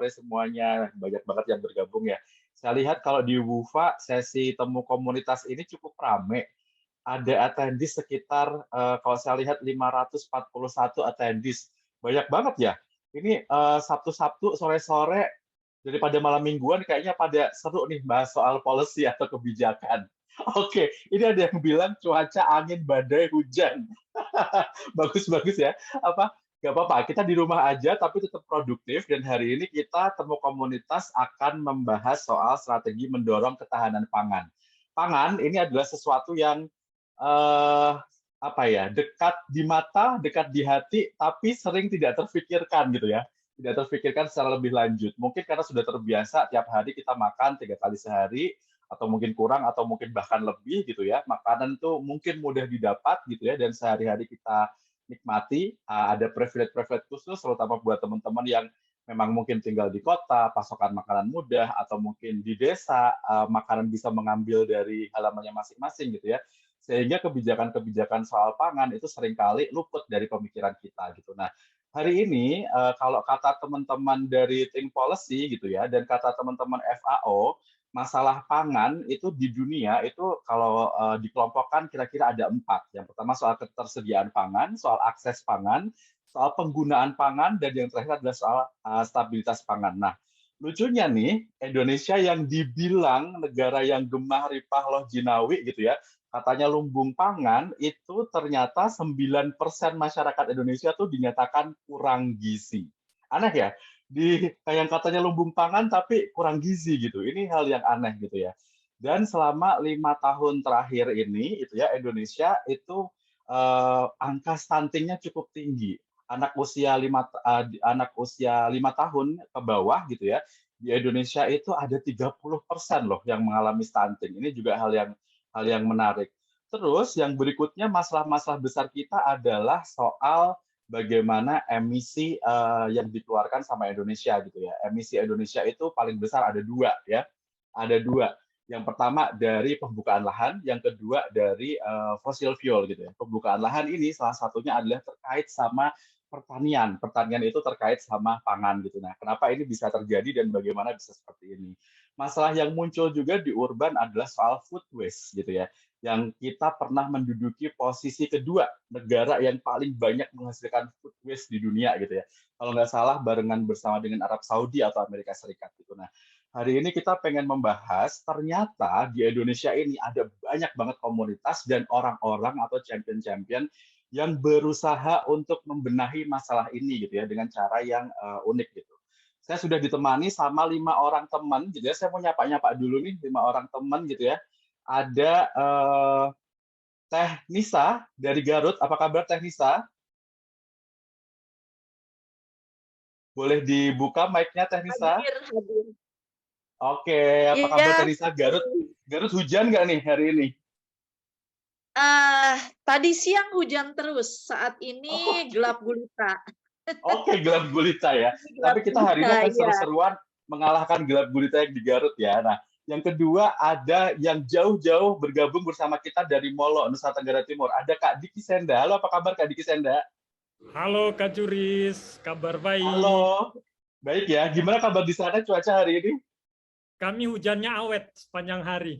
sore semuanya. Banyak banget yang bergabung ya. Saya lihat kalau di WUFA sesi temu komunitas ini cukup rame. Ada attendees sekitar kalau saya lihat 541 attendees. Banyak banget ya. Ini Sabtu-Sabtu sore-sore daripada malam mingguan kayaknya pada seru nih bahas soal policy atau kebijakan. Oke, ini ada yang bilang cuaca angin badai hujan. Bagus-bagus ya. Apa? Gak apa-apa, kita di rumah aja tapi tetap produktif dan hari ini kita temu komunitas akan membahas soal strategi mendorong ketahanan pangan. Pangan ini adalah sesuatu yang apa ya, dekat di mata, dekat di hati, tapi sering tidak terfikirkan gitu ya. Tidak terfikirkan secara lebih lanjut. Mungkin karena sudah terbiasa tiap hari kita makan 3 kali sehari, atau mungkin kurang, atau mungkin bahkan lebih gitu ya. Makanan itu mungkin mudah didapat gitu ya, dan sehari-hari kita nikmati. Ada privilege-privilege khusus, terutama buat teman-teman yang memang mungkin tinggal di kota, pasokan makanan mudah, atau mungkin di desa, makanan bisa mengambil dari halamannya masing-masing gitu ya. Sehingga kebijakan-kebijakan soal pangan itu seringkali luput dari pemikiran kita gitu. Nah, hari ini kalau kata teman-teman dari Think Policy gitu ya, dan kata teman-teman FAO, masalah pangan itu di dunia itu kalau dikelompokkan kira-kira ada 4. Yang pertama soal ketersediaan pangan, soal akses pangan, soal penggunaan pangan, dan yang terakhir adalah soal stabilitas pangan. Nah, lucunya nih, Indonesia yang dibilang negara yang gemah ripah loh jinawi gitu ya, katanya lumbung pangan, itu ternyata 9% masyarakat Indonesia tuh dinyatakan kurang gizi. Aneh ya, yang katanya lumbung pangan tapi kurang gizi gitu. Ini hal yang aneh gitu ya. Dan selama 5 tahun terakhir ini, itu ya Indonesia itu angka stuntingnya cukup tinggi. Anak usia 5 tahun ke bawah gitu ya, di Indonesia itu ada 30% loh yang mengalami stunting. Ini juga hal yang menarik. Terus yang berikutnya masalah-masalah besar kita adalah soal bagaimana emisi yang dikeluarkan sama Indonesia gitu ya. Emisi Indonesia itu paling besar ada 2 ya. Ada 2. Yang pertama dari pembukaan lahan, yang kedua dari fossil fuel gitu ya. Pembukaan lahan ini salah satunya adalah terkait sama pertanian. Pertanian itu terkait sama pangan gitu. Nah, kenapa ini bisa terjadi dan bagaimana bisa seperti ini? Masalah yang muncul juga di urban adalah soal food waste gitu ya, yang kita pernah menduduki posisi kedua negara yang paling banyak menghasilkan food waste di dunia gitu ya. Kalau nggak salah barengan bersama dengan Arab Saudi atau Amerika Serikat gitu. Nah, hari ini kita pengen membahas ternyata di Indonesia ini ada banyak banget komunitas dan orang-orang atau champion-champion yang berusaha untuk membenahi masalah ini gitu ya dengan cara yang unik gitu. Saya sudah ditemani sama 5 orang teman gitu ya. Saya mau nyapa-nyapa dulu nih 5 orang teman gitu ya. Ada Teh Nisa dari Garut. Apa kabar Teh Nisa? Boleh dibuka mic-nya Teh Nisa? Hadir, hadir. Oke, apa kabar Iya. Teh Nisa? Garut hujan nggak nih hari ini? Tadi siang hujan terus, saat ini Oke, gelap gulita. oke, gelap gulita ya. Ini gelap Tapi kita hari gulita, ini akan iya. seru-seruan mengalahkan gelap gulita yang di Garut ya. Nah, yang kedua ada yang jauh-jauh bergabung bersama kita dari Molo, Nusa Tenggara Timur. Ada Kak Diki Senda. Halo, apa kabar Kak Diki Senda? Halo Kak Juris, kabar baik. Halo, baik ya. Gimana kabar di sana cuaca hari ini? Kami hujannya awet sepanjang hari.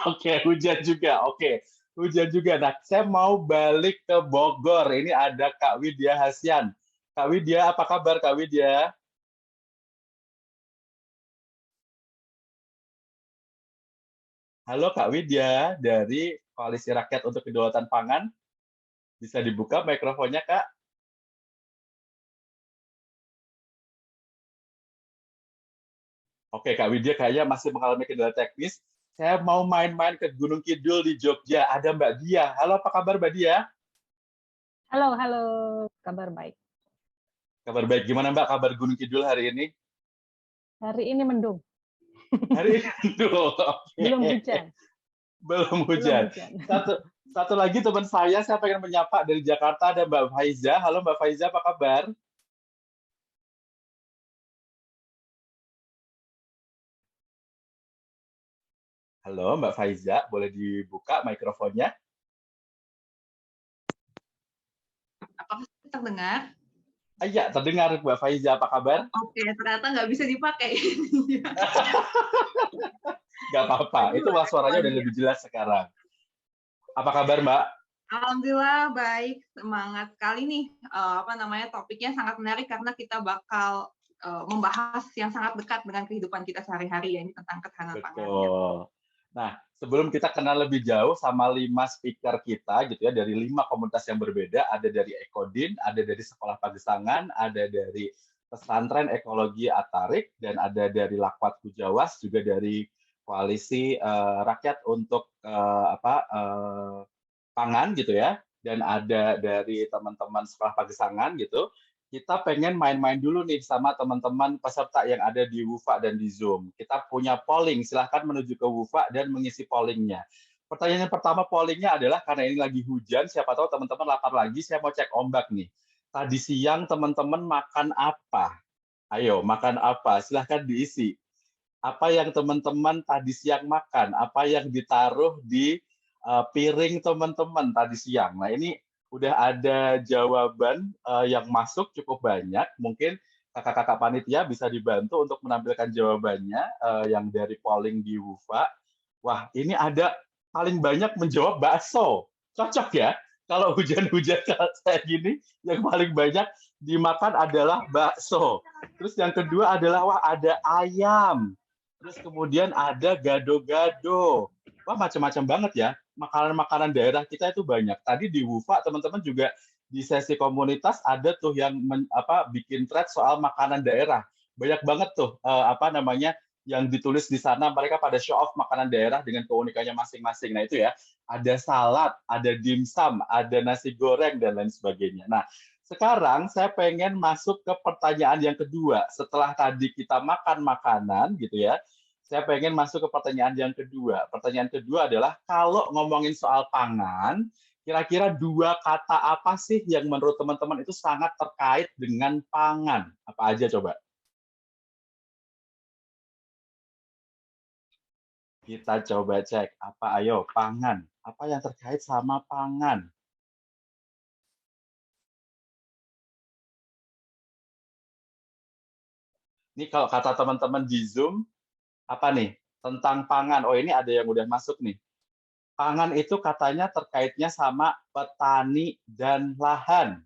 Oke, hujan juga. Oke, hujan juga. Nah, saya mau balik ke Bogor. Ini ada Kak Widya Hasyan. Kak Widya, apa kabar Kak Widya? Halo Kak Widya dari Koalisi Rakyat untuk Kedaulatan Pangan. Bisa dibuka mikrofonnya Kak? Oke, Kak Widya kayaknya masih mengalami kendala teknis. Saya mau main-main ke Gunung Kidul di Jogja. Ada Mbak Dia. Halo, apa kabar Mbak Dia? Halo, halo, kabar baik. Kabar baik. Gimana Mbak kabar Gunung Kidul hari ini? Hari ini mendung. Hari ini mendung. Belum hujan. Belum hujan. Satu lagi teman saya pengen menyapa dari Jakarta ada Mbak Faiza. Halo Mbak Faiza, apa kabar? Halo Mbak Faiza, boleh dibuka mikrofonnya? Apakah terdengar? Iya, terdengar Mbak Faiza, apa kabar? Oke, ternyata nggak bisa dipakai. Nggak apa-apa, itu Aduh, suaranya repot udah ya. lebih jelas sekarang. Apa kabar Mbak? Alhamdulillah baik, semangat sekali nih. Apa namanya, topiknya sangat menarik karena kita bakal membahas yang sangat dekat dengan kehidupan kita sehari-hari ya, ini tentang ketahanan pangan ya. Betul. Nah, sebelum kita kenal lebih jauh sama 5 speaker kita gitu ya, dari 5 komunitas yang berbeda, ada dari Ekodin, ada dari Sekolah Pagesangan, ada dari Pesantren Ekologi Atarik, dan ada dari Lakwat Kujawas, juga dari Koalisi Rakyat untuk pangan gitu ya, dan ada dari teman-teman Sekolah Pagesangan gitu. Kita pengen main-main dulu nih sama teman-teman peserta yang ada di WUFA dan di Zoom. Kita punya polling, silahkan menuju ke WUFA dan mengisi pollingnya. Pertanyaan yang pertama pollingnya adalah, karena ini lagi hujan, siapa tahu teman-teman lapar lagi, saya mau cek ombak nih. Tadi siang teman-teman makan apa? Ayo, makan apa? Silahkan diisi. Apa yang teman-teman tadi siang makan? Apa yang ditaruh di piring teman-teman tadi siang? Nah, ini udah ada jawaban yang masuk cukup banyak. Mungkin kakak-kakak panitia bisa dibantu untuk menampilkan jawabannya yang dari polling di WUFA. Wah, ini ada paling banyak menjawab bakso. Cocok ya? Kalau hujan-hujan kayak gini, yang paling banyak dimakan adalah bakso. Terus yang kedua adalah, wah, ada ayam. Terus kemudian ada gado-gado. Wah, macam-macam banget ya. Makanan-makanan daerah kita itu banyak. Tadi di WUFA teman-teman juga di sesi komunitas ada tuh yang bikin thread soal makanan daerah. Banyak banget tuh yang ditulis di sana, mereka pada show off makanan daerah dengan keunikannya masing-masing. Nah, itu ya. Ada salad, ada dimsum, ada nasi goreng dan lain sebagainya. Nah, sekarang saya pengen masuk ke pertanyaan yang kedua. Setelah tadi kita makan makanan gitu ya, saya pengen masuk ke pertanyaan yang kedua. Pertanyaan kedua adalah, kalau ngomongin soal pangan, kira-kira 2 kata apa sih yang menurut teman-teman itu sangat terkait dengan pangan? Apa aja coba? Kita coba cek. Apa, ayo, pangan. Apa yang terkait sama pangan? Ini kalau kata teman-teman di Zoom, apa nih? Tentang pangan. Oh, ini ada yang udah masuk nih. Pangan itu katanya terkaitnya sama petani dan lahan.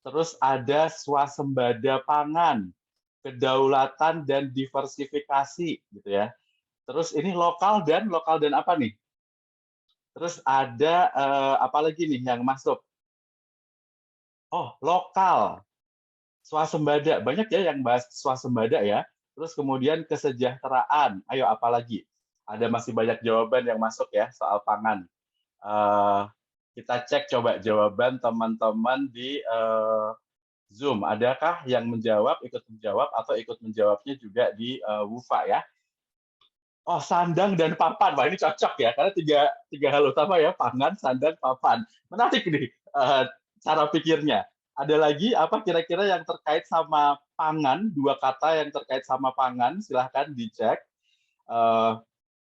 Terus ada swasembada pangan, kedaulatan dan diversifikasi gitu ya. Terus ini lokal dan apa nih? Terus ada apa lagi nih yang masuk? Oh, lokal. Swasembada, banyak ya yang bahas swasembada ya. Terus kemudian kesejahteraan. Ayo, apa lagi? Ada masih banyak jawaban yang masuk ya soal pangan. Eh, kita cek coba jawaban teman-teman di Zoom. Adakah yang menjawab, ikut menjawab, atau ikut menjawabnya juga di WUFA ya? Oh, sandang dan papan. Wah, ini cocok ya, karena tiga hal utama ya, pangan, sandang, papan. Menarik nih cara pikirnya. Ada lagi apa kira-kira yang terkait sama pangan? 2 kata yang terkait sama pangan, silahkan dicek. Eh,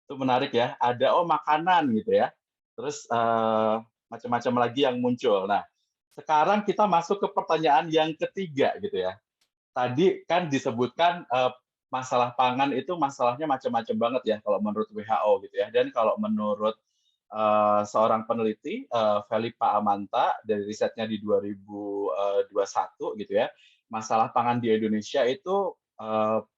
itu menarik ya. Ada makanan gitu ya. Terus macam-macam lagi yang muncul. Nah, sekarang kita masuk ke pertanyaan yang ketiga gitu ya. Tadi kan disebutkan masalah pangan itu masalahnya macam-macam banget ya kalau menurut WHO gitu ya. Dan kalau menurut seorang peneliti, Felipa Amanta, dari risetnya di 2021 gitu ya, masalah pangan di Indonesia itu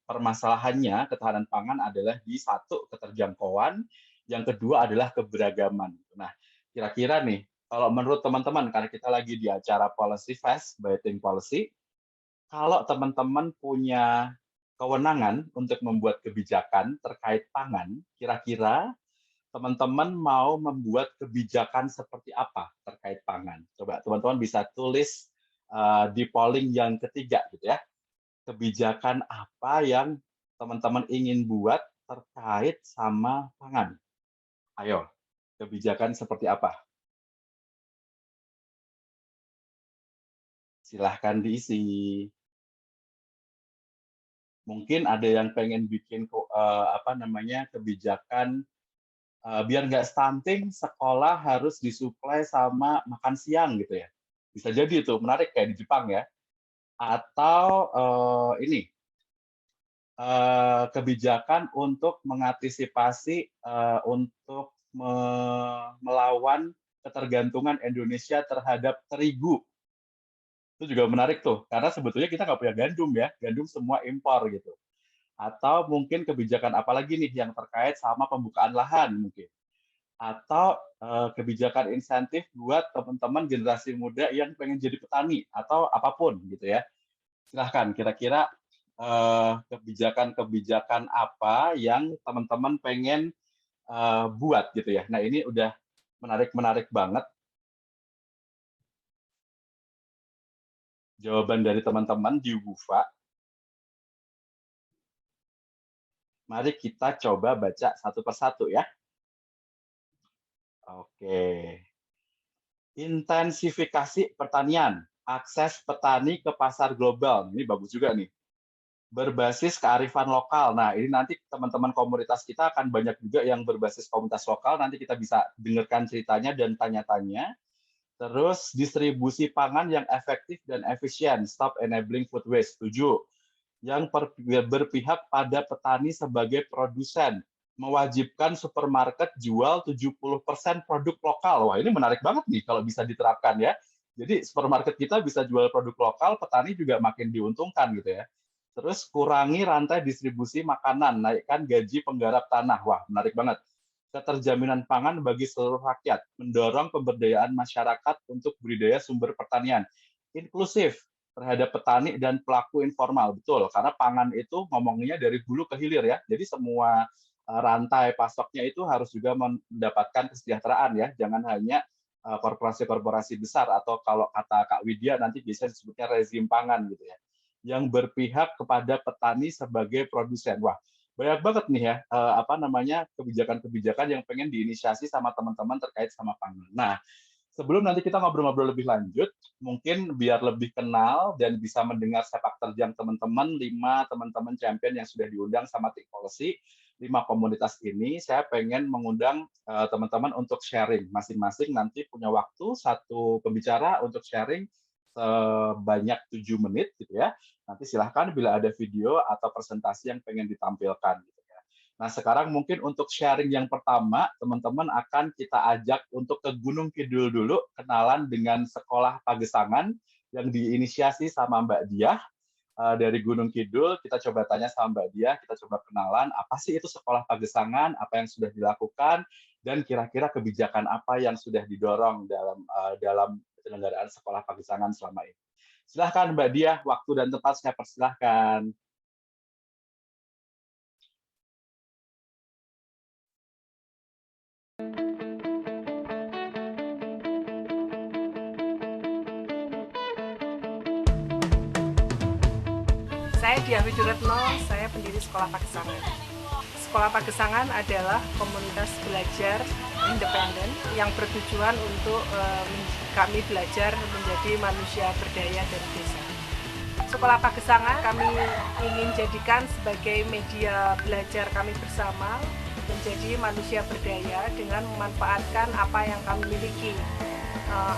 permasalahannya ketahanan pangan adalah di satu, keterjangkauan, yang kedua adalah keberagaman. Nah, kira-kira nih, kalau menurut teman-teman, karena kita lagi di acara Policy Fest by Think Policy, kalau teman-teman punya kewenangan untuk membuat kebijakan terkait pangan, kira-kira teman-teman mau membuat kebijakan seperti apa terkait pangan? Coba teman-teman bisa tulis di polling yang ketiga gitu ya. Kebijakan apa yang teman-teman ingin buat terkait sama pangan? Ayo, kebijakan seperti apa? Silahkan diisi. Mungkin ada yang pengen bikin kebijakan biar nggak stunting, sekolah harus disuplai sama makan siang gitu ya. Bisa jadi itu menarik kayak di Jepang ya. atau ini kebijakan untuk mengantisipasi untuk melawan ketergantungan Indonesia terhadap terigu. Itu juga menarik tuh, karena sebetulnya kita nggak punya gandum ya, gandum semua impor gitu. Atau mungkin kebijakan apa lagi nih yang terkait sama pembukaan lahan mungkin. Atau kebijakan insentif buat teman-teman generasi muda yang pengen jadi petani atau apapun gitu ya. Silahkan, kira-kira kebijakan-kebijakan apa yang teman-teman pengen buat gitu ya. Nah ini udah menarik-menarik banget jawaban dari teman-teman di WUFA. Mari kita coba baca satu persatu ya. Oke. Intensifikasi pertanian, akses petani ke pasar global. Ini bagus juga nih. Berbasis kearifan lokal. Nah, ini nanti teman-teman komunitas kita akan banyak juga yang berbasis komunitas lokal. Nanti kita bisa dengarkan ceritanya dan tanya-tanya. Terus distribusi pangan yang efektif dan efisien. Stop enabling food waste. 7. Yang berpihak pada petani sebagai produsen, mewajibkan supermarket jual 70% produk lokal. Wah, ini menarik banget nih kalau bisa diterapkan ya. Jadi supermarket kita bisa jual produk lokal, petani juga makin diuntungkan gitu ya. Terus kurangi rantai distribusi makanan, naikkan gaji penggarap tanah. Wah, menarik banget. Keterjaminan pangan bagi seluruh rakyat, mendorong pemberdayaan masyarakat untuk budidaya sumber pertanian. Inklusif, terhadap petani dan pelaku informal. Betul, karena pangan itu ngomongnya dari hulu ke hilir ya. Jadi semua rantai pasoknya itu harus juga mendapatkan kesejahteraan ya. Jangan hanya korporasi-korporasi besar atau kalau kata Kak Widya nanti bisa disebutnya rezim pangan gitu ya. Yang berpihak kepada petani sebagai produsen. Wah, banyak banget nih ya kebijakan-kebijakan yang pengen diinisiasi sama teman-teman terkait sama pangan. Nah, sebelum nanti kita ngobrol-ngobrol lebih lanjut, mungkin biar lebih kenal dan bisa mendengar sepak terjang teman-teman, 5 teman-teman champion yang sudah diundang sama Think Policy, 5 komunitas ini, saya pengen mengundang teman-teman untuk sharing. Masing-masing nanti punya waktu, satu pembicara untuk sharing sebanyak 7 menit gitu ya. Nanti silahkan bila ada video atau presentasi yang pengen ditampilkan gitu. Nah, sekarang mungkin untuk sharing yang pertama, teman-teman akan kita ajak untuk ke Gunung Kidul dulu, kenalan dengan Sekolah Pagesangan yang diinisiasi sama Mbak Diah. Dari Gunung Kidul, kita coba tanya sama Mbak Diah, kita coba kenalan, apa sih itu Sekolah Pagesangan, apa yang sudah dilakukan, dan kira-kira kebijakan apa yang sudah didorong dalam penyelenggaraan Sekolah Pagesangan selama ini. Silahkan Mbak Diah, waktu dan tempat saya persilahkan. Saya Diah Widuretno, saya pendiri Sekolah Pagesangan. Sekolah Pagesangan adalah komunitas belajar independen yang bertujuan untuk kami belajar menjadi manusia berdaya dari desa. Sekolah Pagesangan kami ingin jadikan sebagai media belajar kami bersama menjadi manusia berdaya dengan memanfaatkan apa yang kami miliki.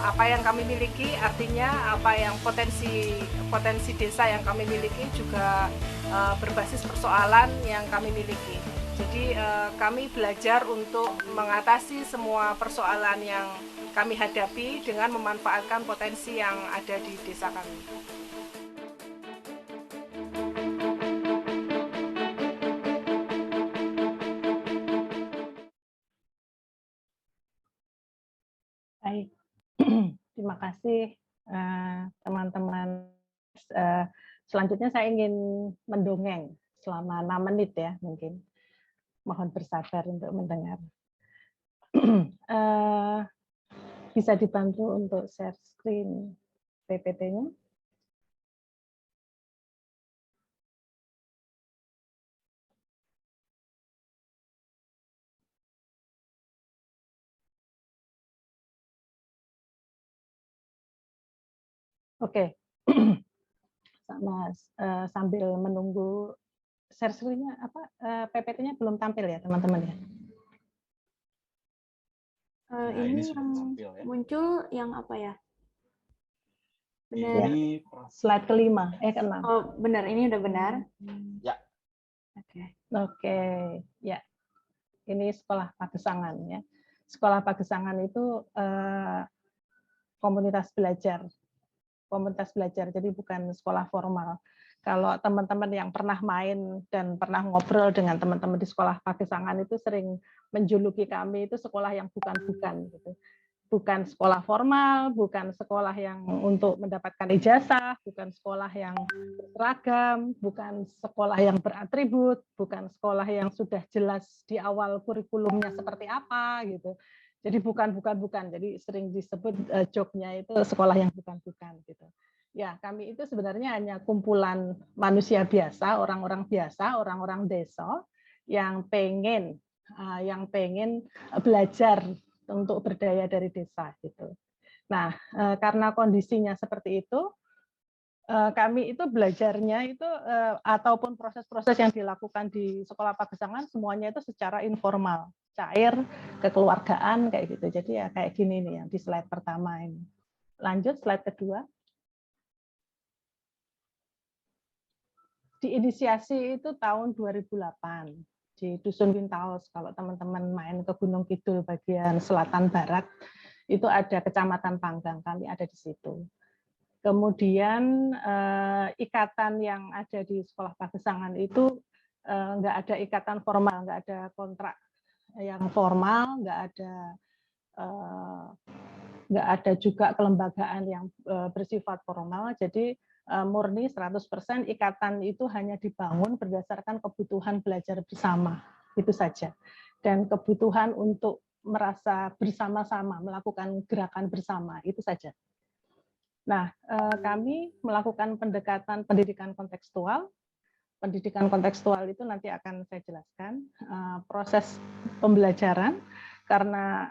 Apa yang kami miliki artinya apa yang potensi desa yang kami miliki juga berbasis persoalan yang kami miliki. Jadi kami belajar untuk mengatasi semua persoalan yang kami hadapi dengan memanfaatkan potensi yang ada di desa kami. Baik, terima kasih teman-teman. Selanjutnya saya ingin mendongeng selama 6 menit ya mungkin. Mohon bersabar untuk mendengar. Bisa dibantu untuk share screen PPT-nya? Oke, sambil menunggu share screen-nya PPT-nya belum tampil ya teman-teman ya? Ini yang muncul yang apa ya? Benar. Ini Slide kelima, keenam. Oh, benar. Ini udah benar. ya. Oke, ya. Ini sekolah Pagesangan ya. Sekolah Pagesangan itu komunitas belajar. Komunitas belajar, jadi bukan sekolah formal. Kalau teman-teman yang pernah main dan pernah ngobrol dengan teman-teman di sekolah Pagesangan itu sering menjuluki kami itu sekolah yang bukan-bukan gitu. Bukan sekolah formal, bukan sekolah yang untuk mendapatkan ijazah, bukan sekolah yang berseragam, bukan sekolah yang beratribut, bukan sekolah yang sudah jelas di awal kurikulumnya seperti apa gitu. Jadi bukan. Jadi sering disebut joke-nya itu sekolah yang bukan gitu. Ya, kami itu sebenarnya hanya kumpulan manusia biasa, orang-orang biasa, orang-orang desa yang pengen belajar untuk berdaya dari desa gitu. Nah, karena kondisinya seperti itu, kami itu belajarnya itu ataupun proses-proses yang dilakukan di sekolah Pagesangan semuanya itu secara informal, cair, kekeluargaan kayak gitu. Jadi ya kayak gini nih yang di slide pertama ini. Lanjut slide kedua. Diinisiasi itu tahun 2008 di Dusun Wintaos. Kalau teman-teman main ke Gunung Kidul bagian selatan barat, itu ada Kecamatan Panggang, kami ada di situ. Kemudian ikatan yang ada di sekolah Pagesangan itu nggak ada ikatan formal, nggak ada kontrak yang formal, nggak ada juga kelembagaan yang bersifat formal. Jadi murni 100% ikatan itu hanya dibangun berdasarkan kebutuhan belajar bersama, itu saja. Dan kebutuhan untuk merasa bersama-sama, melakukan gerakan bersama, itu saja. Nah, kami melakukan pendekatan pendidikan kontekstual. Pendidikan kontekstual itu nanti akan saya jelaskan. Proses pembelajaran, karena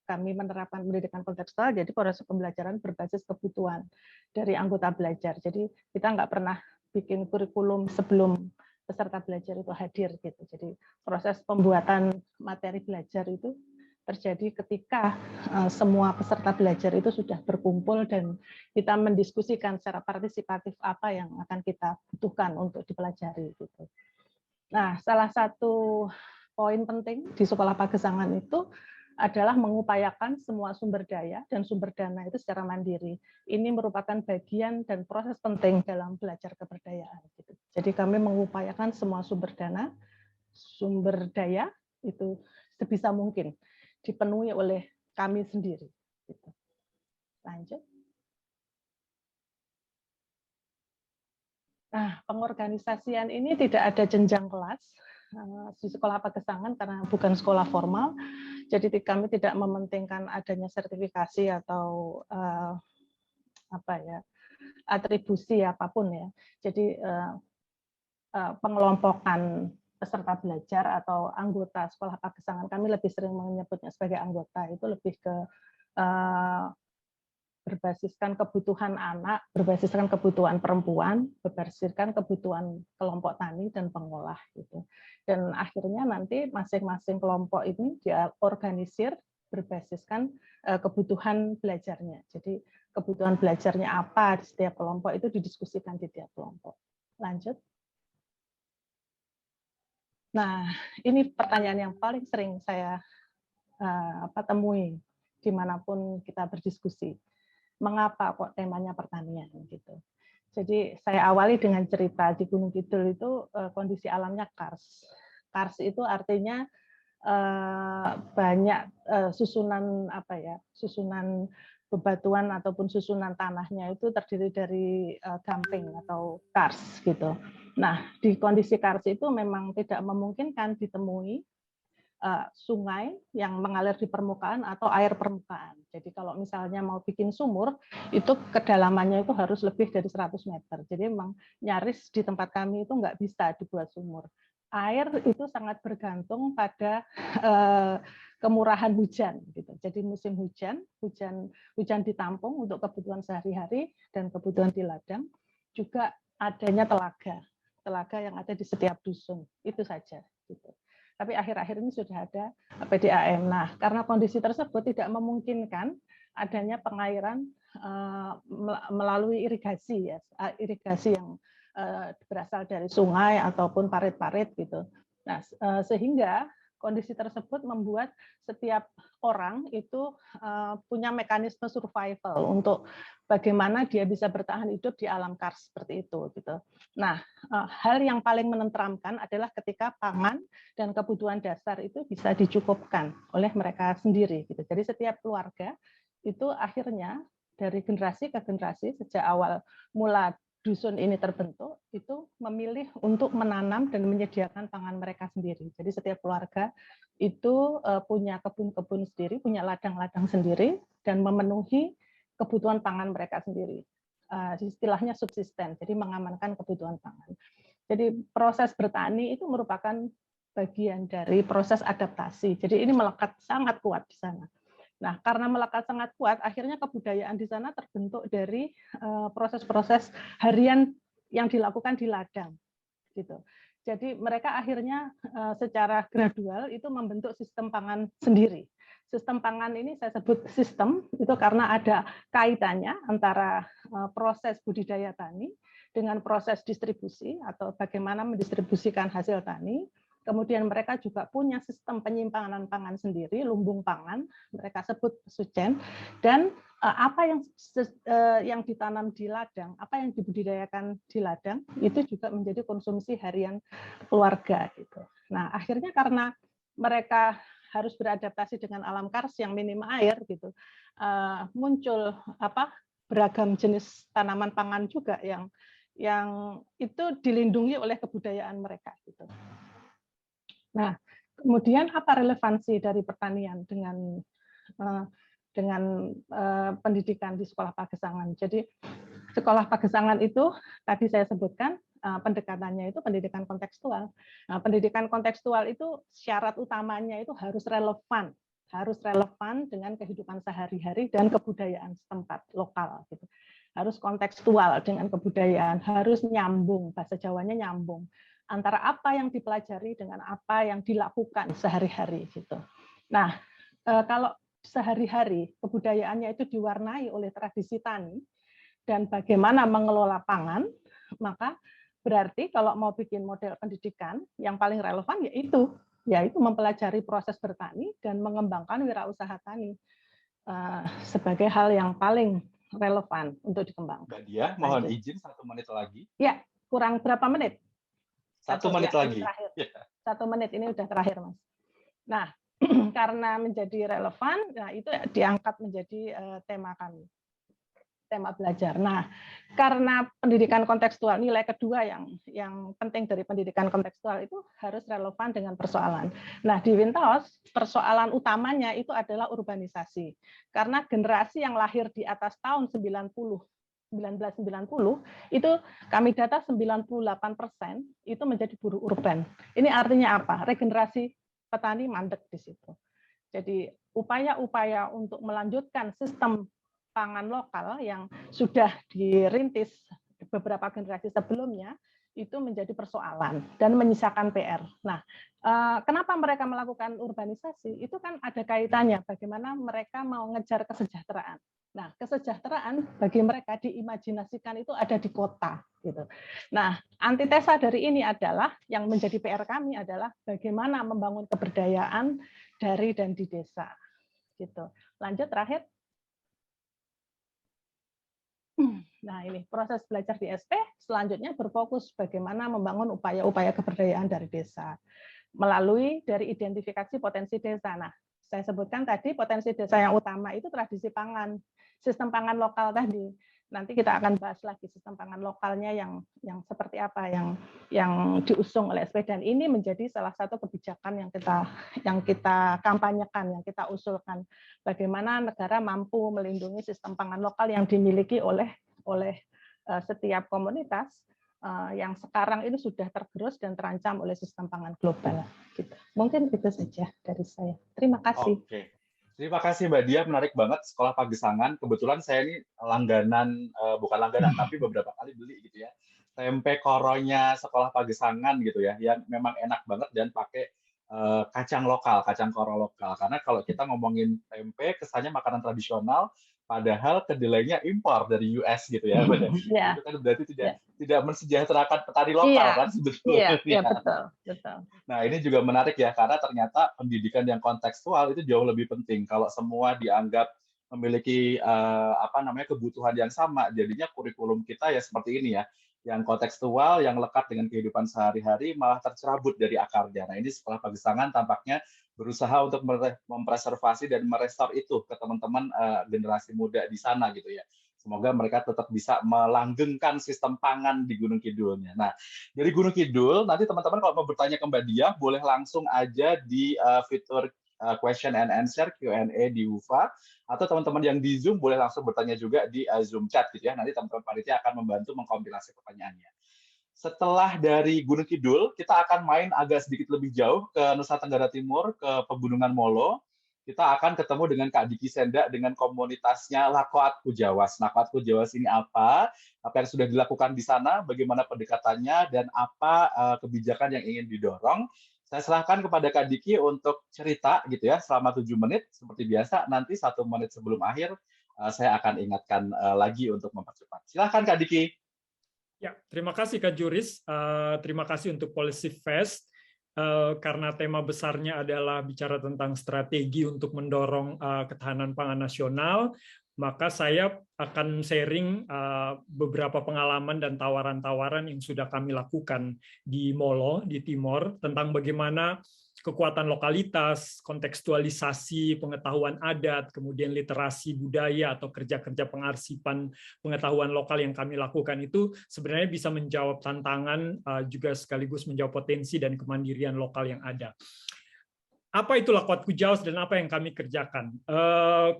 kami menerapkan pendidikan kontekstual, jadi proses pembelajaran berbasis kebutuhan dari anggota belajar. Jadi kita nggak pernah bikin kurikulum sebelum peserta belajar itu hadir gitu. Jadi proses pembuatan materi belajar itu terjadi ketika semua peserta belajar itu sudah berkumpul dan kita mendiskusikan secara partisipatif apa yang akan kita butuhkan untuk dipelajari gitu. Nah, salah satu poin penting di sekolah Pagesangan itu adalah mengupayakan semua sumber daya dan sumber dana itu secara mandiri. Ini merupakan bagian dan proses penting dalam belajar keberdayaan. Gitu. Jadi kami mengupayakan semua sumber daya itu sebisa mungkin dipenuhi oleh kami sendiri. Gitu. Lanjut. Nah, pengorganisasian ini tidak ada jenjang kelas di sekolah Pagesangan karena bukan sekolah formal, jadi kami tidak mementingkan adanya sertifikasi atau atribusi apapun ya. Jadi pengelompokan peserta belajar atau anggota sekolah Pagesangan, kami lebih sering menyebutnya sebagai anggota, itu lebih ke berbasiskan kebutuhan anak, berbasiskan kebutuhan perempuan, berbasiskan kebutuhan kelompok tani dan pengolah gitu. Dan akhirnya nanti masing-masing kelompok ini dia organisir berbasiskan kebutuhan belajarnya. Jadi kebutuhan belajarnya apa di setiap kelompok itu didiskusikan di tiap kelompok. Lanjut. Nah, ini pertanyaan yang paling sering saya temui dimanapun kita berdiskusi. Mengapa kok temanya pertanian gitu. Jadi saya awali dengan cerita di Gunung Kidul itu kondisi alamnya kars. Kars itu artinya banyak susunan susunan bebatuan ataupun susunan tanahnya itu terdiri dari gamping atau kars gitu. Nah, di kondisi kars itu memang tidak memungkinkan ditemui sungai yang mengalir di permukaan atau air permukaan. Jadi kalau misalnya mau bikin sumur, itu kedalamannya itu harus lebih dari 100 meter. Jadi memang nyaris di tempat kami itu nggak bisa dibuat sumur. Air itu sangat bergantung pada kemurahan hujan. Gitu. Jadi musim hujan ditampung untuk kebutuhan sehari-hari dan kebutuhan di ladang. Juga adanya telaga yang ada di setiap dusun. Itu saja. Gitu. Tapi akhir-akhir ini sudah ada PDAM. Nah, karena kondisi tersebut tidak memungkinkan adanya pengairan melalui irigasi ya, irigasi yang berasal dari sungai ataupun parit-parit gitu. Nah, sehingga kondisi tersebut membuat setiap orang itu punya mekanisme survival untuk bagaimana dia bisa bertahan hidup di alam kars seperti itu gitu. Nah, hal yang paling menenteramkan adalah ketika pangan dan kebutuhan dasar itu bisa dicukupkan oleh mereka sendiri gitu. Jadi setiap keluarga itu akhirnya dari generasi ke generasi sejak awal mula dusun ini terbentuk itu memilih untuk menanam dan menyediakan pangan mereka sendiri. Jadi setiap keluarga itu punya kebun-kebun sendiri, punya ladang-ladang sendiri dan memenuhi kebutuhan pangan mereka sendiri. Istilahnya subsisten, jadi mengamankan kebutuhan pangan. Jadi proses bertani itu merupakan bagian dari proses adaptasi. Jadi ini melekat sangat kuat di sana. Nah, karena melekat sangat kuat, akhirnya kebudayaan di sana terbentuk dari proses-proses harian yang dilakukan di ladang, gitu. Jadi mereka akhirnya secara gradual itu membentuk sistem pangan sendiri. Sistem pangan ini saya sebut sistem itu karena ada kaitannya antara proses budidaya tani dengan proses distribusi atau bagaimana mendistribusikan hasil tani. Kemudian mereka juga punya sistem penyimpanan pangan sendiri, lumbung pangan, mereka sebut sucen, dan apa yang ditanam di ladang, apa yang dibudidayakan di ladang, itu juga menjadi konsumsi harian keluarga. Gitu. Nah, akhirnya karena mereka harus beradaptasi dengan alam kars yang minim air, gitu, muncul beragam jenis tanaman pangan juga yang itu dilindungi oleh kebudayaan mereka. Gitu. Nah, kemudian apa relevansi dari pertanian dengan pendidikan di sekolah pagesangan? Jadi sekolah pagesangan itu tadi saya sebutkan pendekatannya itu pendidikan kontekstual. Nah, pendidikan kontekstual itu syarat utamanya itu harus relevan dengan kehidupan sehari-hari dan kebudayaan setempat lokal. Gitu. Harus kontekstual dengan kebudayaan, harus nyambung, bahasa Jawanya nyambung antara apa yang dipelajari dengan apa yang dilakukan sehari-hari gitu. Nah, kalau sehari-hari kebudayaannya itu diwarnai oleh tradisi tani dan bagaimana mengelola pangan, maka berarti kalau mau bikin model pendidikan yang paling relevan yaitu mempelajari proses bertani dan mengembangkan wirausaha tani sebagai hal yang paling relevan untuk dikembangkan. Mbak Dia, mohon izin 1 menit lagi. Ya, kurang berapa menit? 1 menit lagi. 1 menit ini udah terakhir, Mas. Nah, karena menjadi relevan, nah itu diangkat menjadi tema kami, tema belajar. Nah, karena pendidikan kontekstual, nilai kedua yang penting dari pendidikan kontekstual itu harus relevan dengan persoalan. Nah, di Wintaos, persoalan utamanya itu adalah urbanisasi. Karena generasi yang lahir di atas tahun 1990 itu kami data 98% itu menjadi buruh urban. Ini artinya apa? Regenerasi petani mandek di situ. Jadi upaya-upaya untuk melanjutkan sistem pangan lokal yang sudah dirintis beberapa generasi sebelumnya itu menjadi persoalan dan menyisakan PR. Nah, kenapa mereka melakukan urbanisasi? Itu kan ada kaitannya bagaimana mereka mau ngejar kesejahteraan. Nah, kesejahteraan bagi mereka diimajinasikan itu ada di kota, gitu. Nah, antitesa dari ini adalah yang menjadi PR kami adalah bagaimana membangun keberdayaan dari dan di desa, gitu. Lanjut terakhir. Nah, ini proses belajar di SP selanjutnya berfokus bagaimana membangun upaya-upaya keberdayaan dari desa melalui dari identifikasi potensi desa. Nah, saya sebutkan tadi potensi desa yang utama itu tradisi pangan, sistem pangan lokal tadi. Nanti kita akan bahas lagi sistem pangan lokalnya yang seperti apa yang diusung oleh SP, dan ini menjadi salah satu kebijakan yang kita kampanyekan, yang kita usulkan. Bagaimana negara mampu melindungi sistem pangan lokal yang dimiliki oleh setiap komunitas yang sekarang ini sudah tergerus dan terancam oleh sistem pangan global. Gitu. Mungkin itu saja dari saya. Terima kasih. Oke. Terima kasih Mbak Dia, menarik banget Sekolah Pagesangan. Kebetulan saya ini langganan, bukan langganan, tapi beberapa kali beli gitu ya. Tempe koronya Sekolah Pagesangan gitu ya, yang memang enak banget dan pakai kacang lokal, kacang koro lokal. Karena kalau kita ngomongin tempe, kesannya makanan tradisional, padahal kedelainya impor dari US gitu ya. Iya. Itu kan berarti tidak mensejahterakan petani lokal kan sebetulnya. Iya, betul, betul. Nah, ini juga menarik ya, karena ternyata pendidikan yang kontekstual itu jauh lebih penting. Kalau semua dianggap memiliki kebutuhan yang sama, jadinya kurikulum kita ya seperti ini ya, yang kontekstual, yang lekat dengan kehidupan sehari-hari, malah tercerabut dari akarnya. Nah, ini Sekolah Pagesangan tampaknya berusaha untuk mempreservasi dan merestor itu ke teman-teman generasi muda di sana gitu ya. Semoga mereka tetap bisa melanggengkan sistem pangan di Gunung Kidulnya. Nah, dari Gunung Kidul, nanti teman-teman kalau mau bertanya ke Mbak Diah, boleh langsung aja di fitur question and answer Q&A di UFA, atau teman-teman yang di Zoom boleh langsung bertanya juga di Zoom chat gitu ya. Nanti teman-teman panitia akan membantu mengkompilasi pertanyaannya. Setelah dari Gunung Kidul, kita akan main agak sedikit lebih jauh ke Nusa Tenggara Timur, ke Pegunungan Molo. Kita akan ketemu dengan Kak Diki Senda dengan komunitasnya Lakoat Kujawas. Lakoat Kujawas ini apa yang sudah dilakukan di sana, bagaimana pendekatannya, dan apa kebijakan yang ingin didorong. Saya serahkan kepada Kak Diki untuk cerita gitu ya selama 7 menit. Seperti biasa, nanti 1 menit sebelum akhir saya akan ingatkan lagi untuk mempercepat. Silahkan Kak Diki. Ya, terima kasih Kak Juris. Terima kasih untuk Policy Fest. Karena tema besarnya adalah bicara tentang strategi untuk mendorong ketahanan pangan nasional, maka saya akan sharing beberapa pengalaman dan tawaran-tawaran yang sudah kami lakukan di Molo, di Timor, tentang bagaimana kekuatan lokalitas, kontekstualisasi pengetahuan adat, kemudian literasi budaya atau kerja-kerja pengarsipan pengetahuan lokal yang kami lakukan itu sebenarnya bisa menjawab tantangan juga sekaligus menjawab potensi dan kemandirian lokal yang ada. Apa itu Lakoat Kujawas dan apa yang kami kerjakan?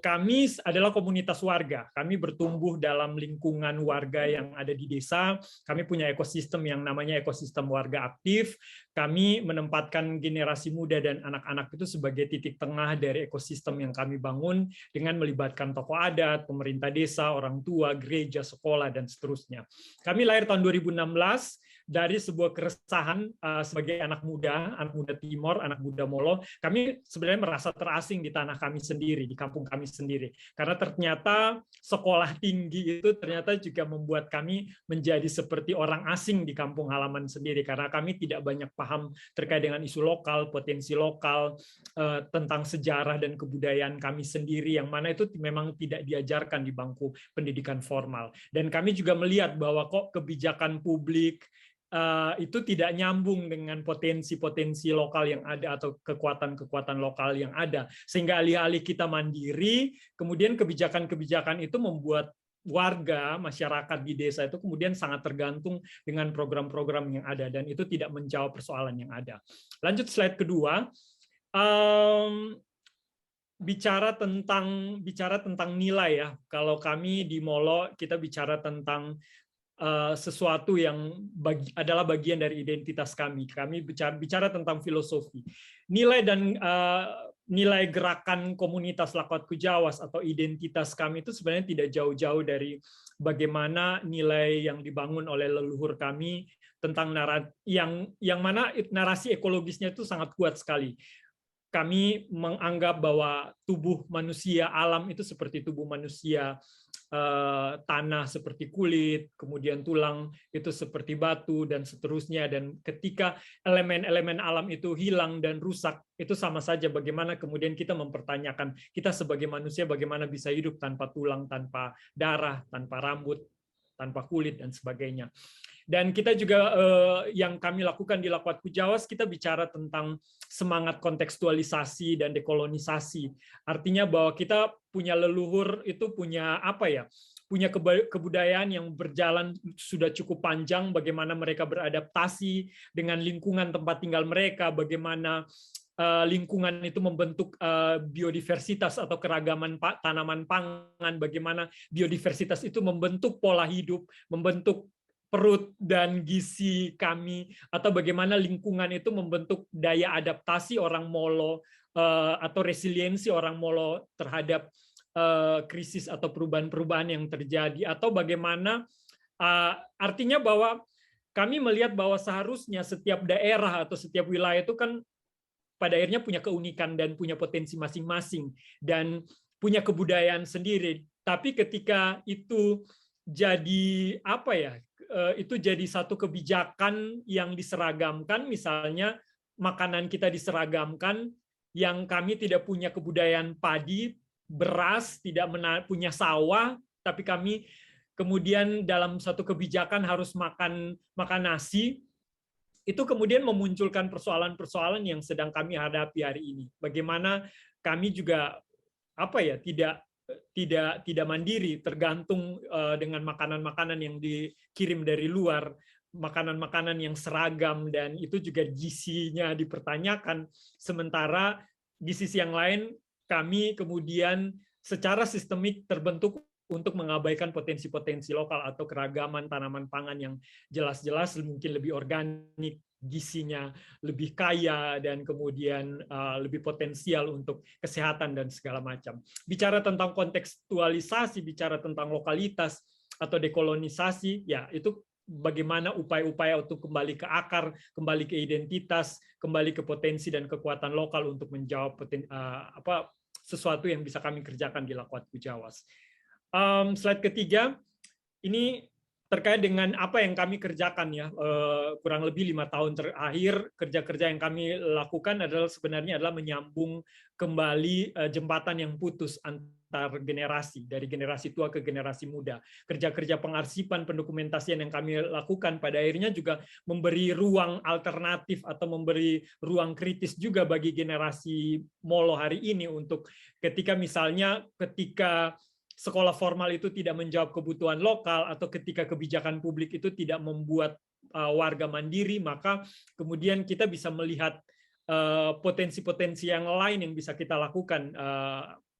Kami adalah komunitas warga. Kami bertumbuh dalam lingkungan warga yang ada di desa. Kami punya ekosistem yang namanya ekosistem warga aktif. Kami menempatkan generasi muda dan anak-anak itu sebagai titik tengah dari ekosistem yang kami bangun dengan melibatkan tokoh adat, pemerintah desa, orang tua, gereja, sekolah, dan seterusnya. Kami lahir tahun 2016 dari sebuah keresahan sebagai anak muda Timor, anak muda Molo. Kami sebenarnya merasa terasing di tanah kami sendiri, di kampung kami sendiri. Karena ternyata sekolah tinggi itu ternyata juga membuat kami menjadi seperti orang asing di kampung halaman sendiri. Karena kami tidak banyak paham terkait dengan isu lokal, potensi lokal, tentang sejarah dan kebudayaan kami sendiri, yang mana itu memang tidak diajarkan di bangku pendidikan formal. Dan kami juga melihat bahwa kok kebijakan publik itu tidak nyambung dengan potensi-potensi lokal yang ada atau kekuatan-kekuatan lokal yang ada. Sehingga alih-alih kita mandiri, kemudian kebijakan-kebijakan itu membuat warga, masyarakat di desa itu kemudian sangat tergantung dengan program-program yang ada, dan itu tidak menjawab persoalan yang ada. Lanjut slide kedua. Bicara tentang nilai ya. Kalau kami di Molo, kita bicara tentang sesuatu yang adalah bagian dari identitas kami. Kami bicara tentang filosofi. Nilai dan nilai gerakan komunitas Lakoat Kujawas atau identitas kami itu sebenarnya tidak jauh-jauh dari bagaimana nilai yang dibangun oleh leluhur kami tentang yang mana narasi ekologisnya itu sangat kuat sekali. Kami menganggap bahwa tubuh manusia, alam itu seperti tubuh manusia, tanah seperti kulit, kemudian tulang itu seperti batu, dan seterusnya. Dan ketika elemen-elemen alam itu hilang dan rusak, itu sama saja bagaimana kemudian kita mempertanyakan kita sebagai manusia bagaimana bisa hidup tanpa tulang, tanpa darah, tanpa rambut, tanpa kulit, dan sebagainya. Dan kita juga yang kami lakukan di Lakoat Kujawas, kita bicara tentang semangat kontekstualisasi dan dekolonisasi. Artinya bahwa kita punya leluhur itu punya punya kebudayaan yang berjalan sudah cukup panjang, bagaimana mereka beradaptasi dengan lingkungan tempat tinggal mereka, bagaimana lingkungan itu membentuk biodiversitas atau keragaman tanaman pangan, bagaimana biodiversitas itu membentuk pola hidup, membentuk perut dan gizi kami, atau bagaimana lingkungan itu membentuk daya adaptasi orang Molo atau resiliensi orang Molo terhadap krisis atau perubahan-perubahan yang terjadi, atau bagaimana artinya bahwa kami melihat bahwa seharusnya setiap daerah atau setiap wilayah itu kan pada akhirnya punya keunikan dan punya potensi masing-masing dan punya kebudayaan sendiri. Tapi ketika itu jadi apa ya? Itu jadi satu kebijakan yang diseragamkan, misalnya makanan kita diseragamkan, yang kami tidak punya kebudayaan padi, beras, tidak punya sawah, tapi kami kemudian dalam satu kebijakan harus makan nasi, itu kemudian memunculkan persoalan-persoalan yang sedang kami hadapi hari ini. Bagaimana kami juga apa ya tidak mandiri, tergantung dengan makanan-makanan yang dikirim dari luar, makanan-makanan yang seragam, dan itu juga gizinya dipertanyakan. Sementara di sisi yang lain kami kemudian secara sistemik terbentuk untuk mengabaikan potensi-potensi lokal atau keragaman tanaman pangan yang jelas-jelas mungkin lebih organik, gizinya lebih kaya, dan kemudian lebih potensial untuk kesehatan dan segala macam. Bicara tentang kontekstualisasi, bicara tentang lokalitas atau dekolonisasi, ya itu bagaimana upaya-upaya untuk kembali ke akar, kembali ke identitas, kembali ke potensi dan kekuatan lokal untuk menjawab sesuatu yang bisa kami kerjakan di Lakwatku Jawas. Slide ketiga, ini terkait dengan apa yang kami kerjakan ya, kurang lebih 5 tahun terakhir, kerja-kerja yang kami lakukan sebenarnya adalah menyambung kembali jembatan yang putus antar generasi, dari generasi tua ke generasi muda. Kerja-kerja pengarsipan, pendokumentasian yang kami lakukan pada akhirnya juga memberi ruang alternatif atau memberi ruang kritis juga bagi generasi Molo hari ini, untuk ketika sekolah formal itu tidak menjawab kebutuhan lokal, atau ketika kebijakan publik itu tidak membuat warga mandiri, maka kemudian kita bisa melihat potensi-potensi yang lain yang bisa kita lakukan,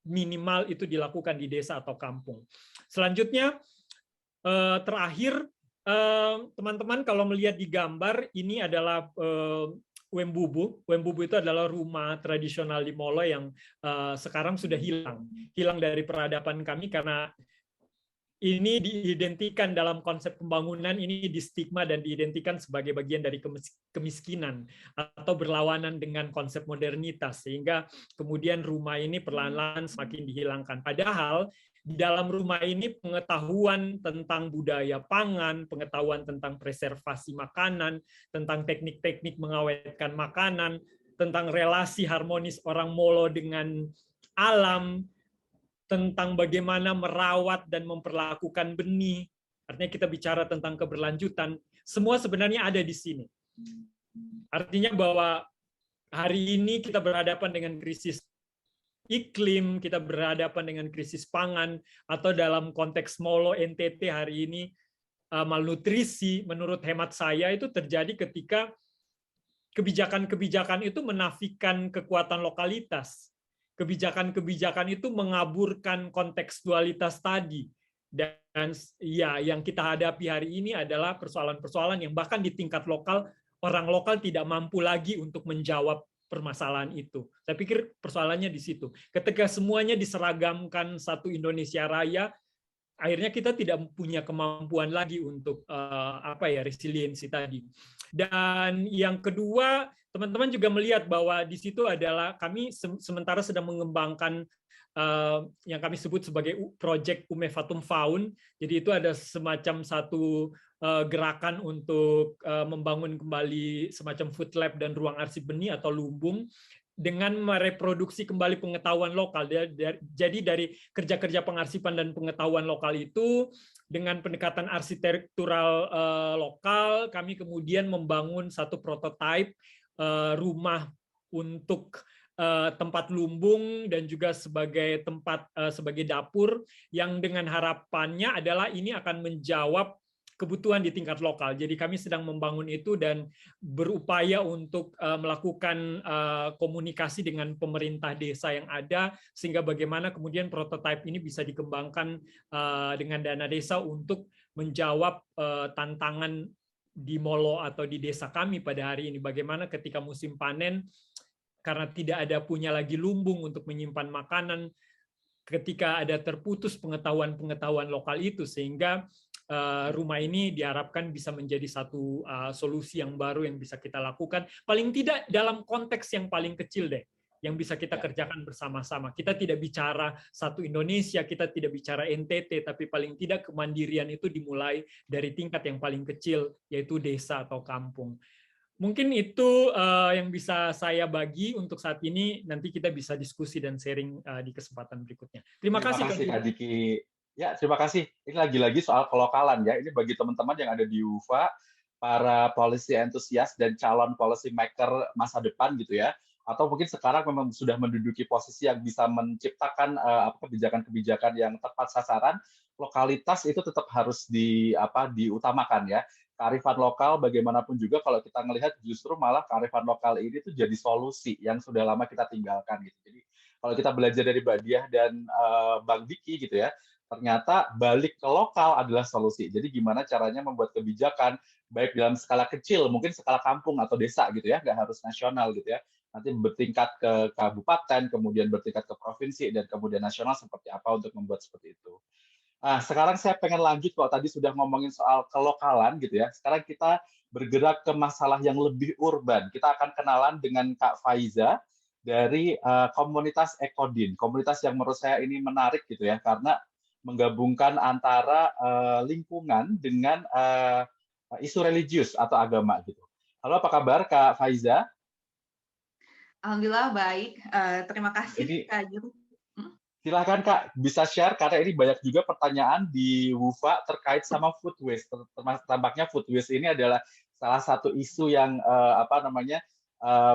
minimal itu dilakukan di desa atau kampung. Selanjutnya, terakhir, teman-teman kalau melihat di gambar, ini adalah Wembubu. Wembubu itu adalah rumah tradisional di Molo yang sekarang sudah hilang dari peradaban kami, karena ini diidentikan dalam konsep pembangunan, ini distigma dan diidentikan sebagai bagian dari kemiskinan atau berlawanan dengan konsep modernitas, sehingga kemudian rumah ini perlahan-lahan semakin dihilangkan. Padahal di dalam rumah ini pengetahuan tentang budaya pangan, pengetahuan tentang preservasi makanan, tentang teknik-teknik mengawetkan makanan, tentang relasi harmonis orang Molo dengan alam, tentang bagaimana merawat dan memperlakukan benih. Artinya kita bicara tentang keberlanjutan, semua sebenarnya ada di sini. Artinya bahwa hari ini kita berhadapan dengan krisis iklim, kita berhadapan dengan krisis pangan, atau dalam konteks Molo NTT hari ini malnutrisi, menurut hemat saya itu terjadi ketika kebijakan-kebijakan itu menafikan kekuatan lokalitas. Kebijakan-kebijakan itu mengaburkan kontekstualitas tadi. Dan ya, yang kita hadapi hari ini adalah persoalan-persoalan yang bahkan di tingkat lokal, orang lokal tidak mampu lagi untuk menjawab permasalahan itu. Saya pikir persoalannya di situ. Ketika semuanya diseragamkan satu Indonesia Raya, akhirnya kita tidak punya kemampuan lagi untuk resiliensi tadi. Dan yang kedua, teman-teman juga melihat bahwa di situ adalah kami sementara sedang mengembangkan yang kami sebut sebagai Project Umefatum Faun. Jadi itu ada semacam satu gerakan untuk membangun kembali semacam food lab dan ruang arsip benih atau lumbung dengan mereproduksi kembali pengetahuan lokal. Jadi dari kerja-kerja pengarsipan dan pengetahuan lokal itu dengan pendekatan arsitektural lokal, kami kemudian membangun satu prototipe rumah untuk tempat lumbung dan juga sebagai tempat sebagai dapur, yang dengan harapannya adalah ini akan menjawab kebutuhan di tingkat lokal. Jadi kami sedang membangun itu dan berupaya untuk melakukan komunikasi dengan pemerintah desa yang ada, sehingga bagaimana kemudian prototipe ini bisa dikembangkan dengan dana desa untuk menjawab tantangan di Molo atau di desa kami pada hari ini. Bagaimana ketika musim panen, karena tidak ada punya lagi lumbung untuk menyimpan makanan, ketika ada terputus pengetahuan-pengetahuan lokal itu, sehingga rumah ini diharapkan bisa menjadi satu solusi yang baru yang bisa kita lakukan, paling tidak dalam konteks yang paling kecil deh, yang bisa kita kerjakan bersama-sama. Kita tidak bicara satu Indonesia, kita tidak bicara NTT, tapi paling tidak kemandirian itu dimulai dari tingkat yang paling kecil, yaitu desa atau kampung. Mungkin itu yang bisa saya bagi untuk saat ini. Nanti kita bisa diskusi dan sharing di kesempatan berikutnya. Terima kasih Kak Diki. Ya, terima kasih. Ini lagi-lagi soal kelokalan ya. Ini bagi teman-teman yang ada di UVA, para policy enthusiast dan calon policy maker masa depan gitu ya. Atau mungkin sekarang memang sudah menduduki posisi yang bisa menciptakan kebijakan-kebijakan yang tepat sasaran. Lokalitas itu tetap harus diutamakan ya. Kearifan lokal bagaimanapun juga kalau kita melihat justru malah kearifan lokal ini tuh jadi solusi yang sudah lama kita tinggalkan gitu. Jadi kalau kita belajar dari Mbak Diah dan Bang Diki gitu ya, ternyata balik ke lokal adalah solusi. Jadi gimana caranya membuat kebijakan baik dalam skala kecil, mungkin skala kampung atau desa gitu ya, nggak harus nasional gitu ya. Nanti bertingkat ke kabupaten, kemudian bertingkat ke provinsi, dan kemudian nasional seperti apa untuk membuat seperti itu. Nah, sekarang saya pengen lanjut, kalau tadi sudah ngomongin soal kelokalan gitu ya. Sekarang kita bergerak ke masalah yang lebih urban. Kita akan kenalan dengan Kak Faiza dari komunitas Ekodin. Komunitas yang menurut saya ini menarik gitu ya, karena menggabungkan antara lingkungan dengan isu religius atau agama gitu. Halo, apa kabar Kak Faiza? Alhamdulillah baik. Terima kasih Kak Juru. Silakan Kak, bisa share karena ini banyak juga pertanyaan di WUFA terkait sama food waste. Tampaknya food waste ini adalah salah satu isu yang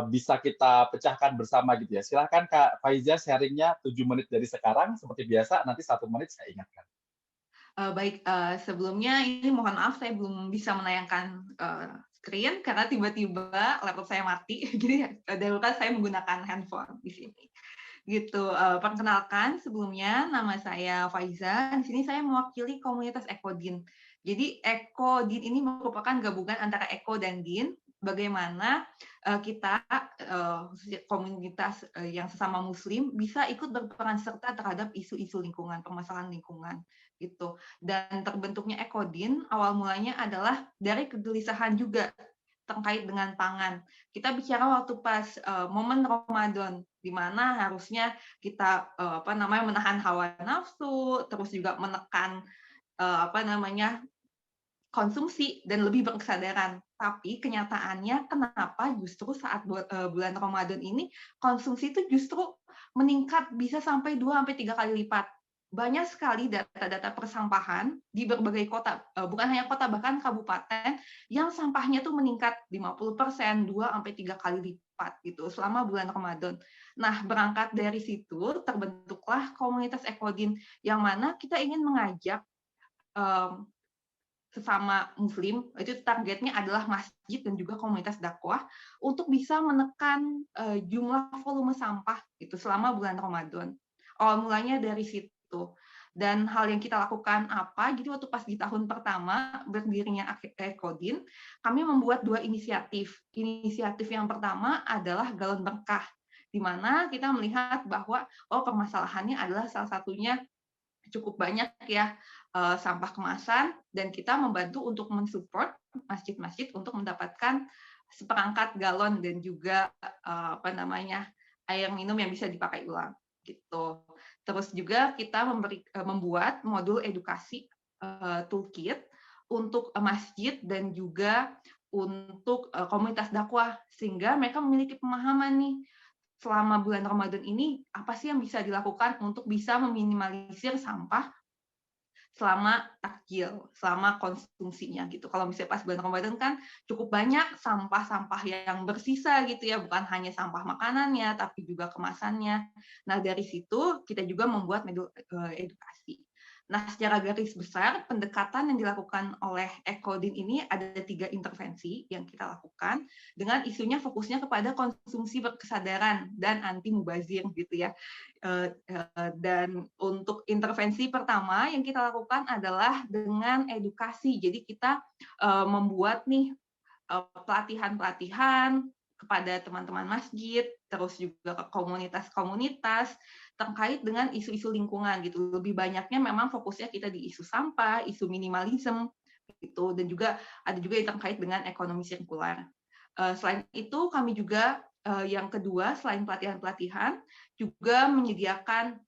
bisa kita pecahkan bersama gitu ya. Silakan Kak Faiza sharingnya 7 menit dari sekarang, seperti biasa nanti 1 menit saya ingatkan. Baik, sebelumnya ini mohon maaf saya belum bisa menayangkan screen karena tiba-tiba laptop saya mati, jadi darurat saya menggunakan handphone di sini. Gitu. Perkenalkan, sebelumnya nama saya Faiza. Di sini saya mewakili komunitas Ekodin. Jadi Ekodin ini merupakan gabungan antara Eko dan Din. Bagaimana kita komunitas yang sesama Muslim bisa ikut berperan serta terhadap isu-isu lingkungan, permasalahan lingkungan gitu. Dan terbentuknya Ekodin awal mulanya adalah dari kegelisahan juga terkait dengan pangan. Kita bicara waktu pas momen Ramadan, di mana harusnya kita menahan hawa nafsu, terus juga menekan konsumsi dan lebih berkesadaran. Tapi kenyataannya kenapa justru saat bulan Ramadan ini konsumsi itu justru meningkat bisa sampai 2-3 kali lipat. Banyak sekali data-data persampahan di berbagai kota, bukan hanya kota, bahkan kabupaten, yang sampahnya tuh meningkat 50%, 2-3 kali lipat gitu selama bulan Ramadan. Nah, berangkat dari situ terbentuklah komunitas Ekodin, yang mana kita ingin mengajak sesama Muslim, itu targetnya adalah masjid dan juga komunitas dakwah, untuk bisa menekan jumlah volume sampah gitu selama bulan Ramadan. Awal mulanya dari situ. Dan hal yang kita lakukan apa? Jadi waktu pas di tahun pertama berdirinya Ekodin, kami membuat 2 inisiatif. Inisiatif yang pertama adalah galon berkah, di mana kita melihat bahwa permasalahannya adalah salah satunya cukup banyak ya sampah kemasan, dan kita membantu untuk mensupport masjid-masjid untuk mendapatkan seperangkat galon dan juga air minum yang bisa dipakai ulang gitu. Terus juga kita membuat modul edukasi toolkit untuk masjid dan juga untuk komunitas dakwah, sehingga mereka memiliki pemahaman nih selama bulan Ramadan ini apa sih yang bisa dilakukan untuk bisa meminimalisir sampah selama takjil, selama konsumsinya gitu. Kalau misalnya pas bulan Ramadan kan cukup banyak sampah-sampah yang bersisa gitu ya, bukan hanya sampah makanannya tapi juga kemasannya. Nah, dari situ kita juga membuat edukasi. Nah, secara garis besar, pendekatan yang dilakukan oleh Ekodin ini ada 3 intervensi yang kita lakukan, dengan isunya fokusnya kepada konsumsi berkesadaran dan anti mubazir gitu ya. Dan untuk intervensi pertama yang kita lakukan adalah dengan edukasi. Jadi kita membuat nih pelatihan-pelatihan kepada teman-teman masjid, terus juga ke komunitas-komunitas terkait dengan isu-isu lingkungan gitu. Lebih banyaknya memang fokusnya kita di isu sampah, isu minimalisme gitu, dan juga ada juga yang terkait dengan ekonomi sirkular. Selain itu kami juga yang kedua, selain pelatihan-pelatihan, juga menyediakan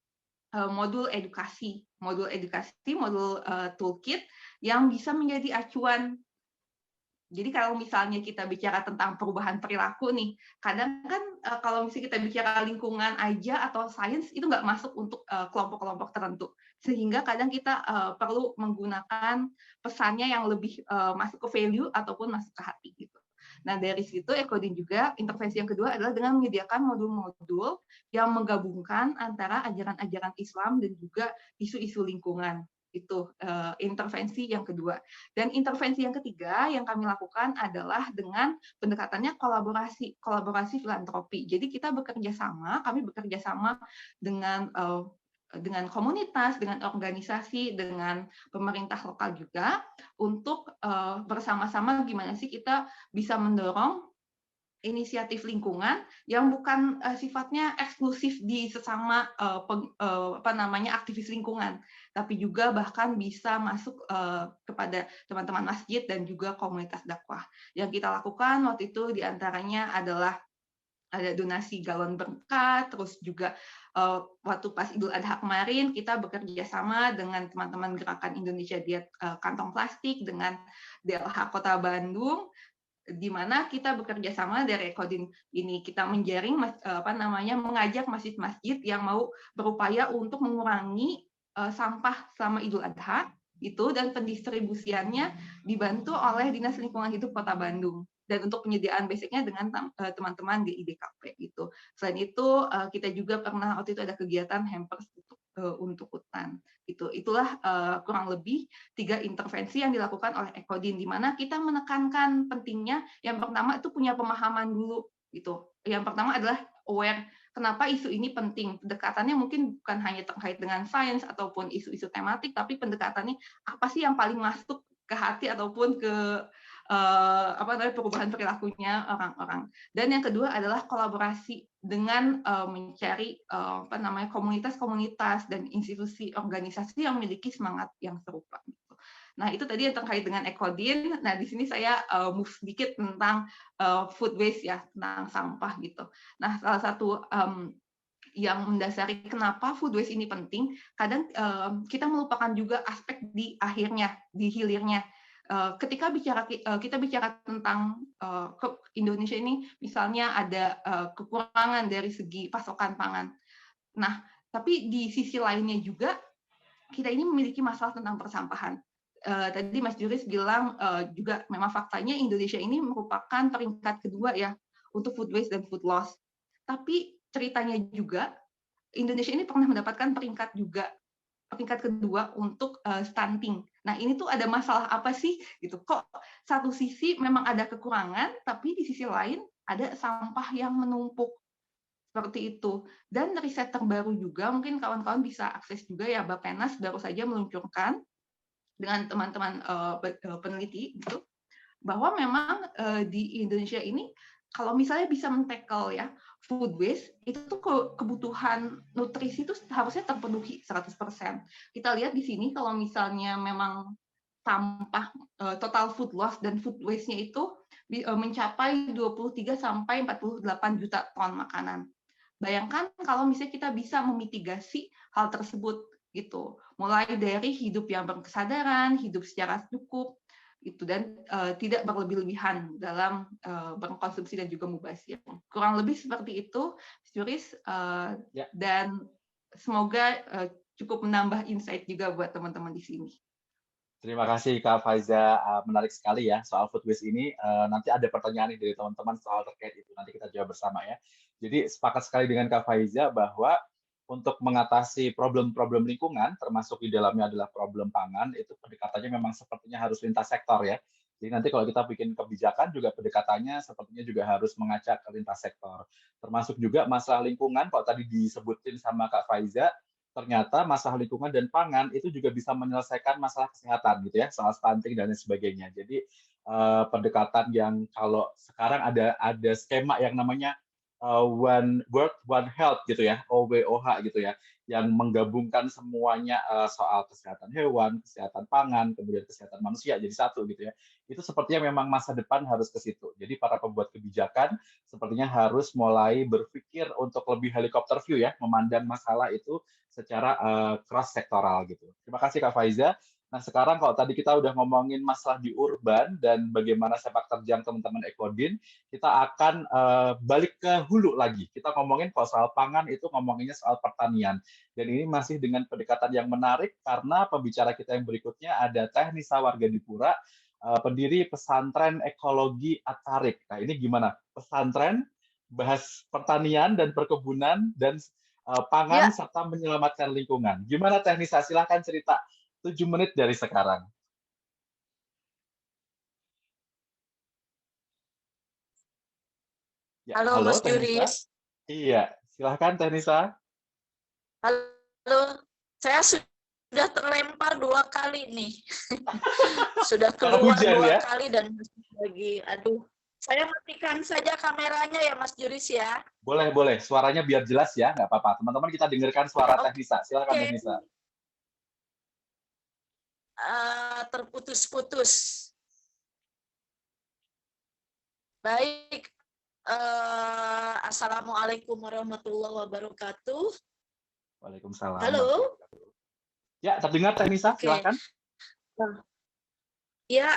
modul edukasi, modul toolkit yang bisa menjadi acuan. Jadi kalau misalnya kita bicara tentang perubahan perilaku nih, kadang kan kalau misalnya kita bicara lingkungan aja atau sains itu nggak masuk untuk kelompok-kelompok tertentu, sehingga kadang kita perlu menggunakan pesannya yang lebih masuk ke value ataupun masuk ke hati gitu. Nah dari situ Ecodin juga intervensi yang kedua adalah dengan menyediakan modul-modul yang menggabungkan antara ajaran-ajaran Islam dan juga isu-isu lingkungan. Itu intervensi yang kedua. Dan intervensi yang ketiga yang kami lakukan adalah dengan pendekatannya kolaborasi filantropi. Jadi kita kami bekerja sama dengan komunitas, dengan organisasi, dengan pemerintah lokal juga untuk bersama-sama gimana sih kita bisa mendorong inisiatif lingkungan yang bukan sifatnya eksklusif di sesama aktivis lingkungan, tapi juga bahkan bisa masuk kepada teman-teman masjid dan juga komunitas dakwah. Yang kita lakukan waktu itu diantaranya adalah ada donasi galon berkat, terus juga waktu pas Idul Adha kemarin kita bekerja sama dengan teman-teman Gerakan Indonesia Diet Kantong Plastik dengan DLH Kota Bandung, di mana kita bekerja sama dari Ecodin ini kita menjaring mengajak masjid-masjid yang mau berupaya untuk mengurangi sampah selama Idul Adha itu, dan pendistribusiannya dibantu oleh Dinas Lingkungan Hidup Kota Bandung, dan untuk penyediaan basicnya dengan teman-teman di IDKP gitu. Selain itu kita juga pernah waktu itu ada kegiatan hampers untuk hutan. Itulah kurang lebih 3 intervensi yang dilakukan oleh Ecodin, di mana kita menekankan pentingnya yang pertama itu punya pemahaman dulu gitu. Yang pertama adalah aware kenapa isu ini penting. Pendekatannya mungkin bukan hanya terkait dengan sains ataupun isu-isu tematik, tapi pendekatannya apa sih yang paling masuk ke hati ataupun ke perubahan perilakunya orang-orang. Dan yang kedua adalah kolaborasi dengan mencari komunitas-komunitas dan institusi organisasi yang memiliki semangat yang serupa. Nah itu tadi yang terkait dengan Ecodin. Nah di sini saya move sedikit tentang food waste ya, tentang sampah gitu. Nah salah satu yang mendasari kenapa food waste ini penting, kadang kita melupakan juga aspek di akhirnya, di hilirnya. Ketika kita bicara tentang Indonesia ini, misalnya ada kekurangan dari segi pasokan pangan. Nah, tapi di sisi lainnya juga kita ini memiliki masalah tentang persampahan. Tadi Mas Juris bilang juga memang faktanya Indonesia ini merupakan peringkat kedua ya untuk food waste dan food loss. Tapi ceritanya juga Indonesia ini pernah mendapatkan peringkat kedua untuk stunting. Nah ini tuh ada masalah apa sih gitu, kok satu sisi memang ada kekurangan tapi di sisi lain ada sampah yang menumpuk seperti itu. Dan riset terbaru juga mungkin kawan-kawan bisa akses juga ya, Bappenas baru saja meluncurkan dengan teman-teman peneliti gitu, bahwa memang di Indonesia ini kalau misalnya bisa men-tackle ya food waste, itu tuh kebutuhan nutrisi itu harusnya terpenuhi 100%. Kita lihat di sini kalau misalnya memang sampah total food loss dan food waste-nya itu mencapai 23 sampai 48 juta ton makanan. Bayangkan kalau misalnya kita bisa memitigasi hal tersebut gitu. Mulai dari hidup yang berkesadaran, hidup secara cukup, itu dan tidak berlebih-lebihan dalam berkonsumsi dan juga mubazir. Kurang lebih seperti itu, Juris, dan semoga cukup menambah insight juga buat teman-teman di sini. Terima kasih Kak Faiza, menarik sekali ya soal food waste ini. Nanti ada pertanyaan dari teman-teman soal terkait itu, nanti kita jawab bersama ya. Jadi sepakat sekali dengan Kak Faiza bahwa untuk mengatasi problem-problem lingkungan, termasuk di dalamnya adalah problem pangan, itu pendekatannya memang sepertinya harus lintas sektor ya. Jadi nanti kalau kita bikin kebijakan juga pendekatannya sepertinya juga harus mengacak ke lintas sektor. Termasuk juga masalah lingkungan, kalau tadi disebutin sama Kak Faiza, ternyata masalah lingkungan dan pangan itu juga bisa menyelesaikan masalah kesehatan gitu ya, soal stunting dan lain sebagainya. Jadi pendekatan yang kalau sekarang ada skema yang namanya One World One Health gitu ya, OWOH gitu ya, yang menggabungkan semuanya soal kesehatan hewan, kesehatan pangan, kemudian kesehatan manusia jadi satu gitu ya. Itu sepertinya memang masa depan harus ke situ. Jadi para pembuat kebijakan sepertinya harus mulai berpikir untuk lebih helikopter view ya, memandang masalah itu secara cross sektoral gitu. Terima kasih Kak Faiza. Nah, sekarang kalau tadi kita udah ngomongin masalah di urban dan bagaimana sepak terjang teman-teman Ekodin, kita akan balik ke hulu lagi. Kita ngomongin kalau soal pangan itu ngomonginnya soal pertanian. Dan ini masih dengan pendekatan yang menarik karena pembicara kita yang berikutnya ada Teh Nisa Wargadipura, pendiri pesantren ekologi At-Tariq. Nah, ini gimana? Pesantren, bahas pertanian dan perkebunan dan pangan Ya, serta menyelamatkan lingkungan. Gimana Teh Nisa? Silahkan cerita 7 menit dari sekarang. Ya, halo halo Mas Teh Nisa. Juris. Iya, silahkan Teh Nisa. Halo, saya sudah terlempar 2 kali nih. Sudah Karena keluar hujan 2 ya. kali dan masih lagi. Aduh, saya matikan saja kameranya ya Mas Juris ya. Boleh, boleh. Suaranya biar jelas ya, nggak apa-apa. Teman-teman kita dengarkan suara Teh Oke, Nisa. Silahkan Teh Nisa. terputus-putus. Baik, Assalamualaikum warahmatullahi wabarakatuh. Waalaikumsalam. Halo, Ya, terdengar Teh Nisa, oke. silahkan. Ya,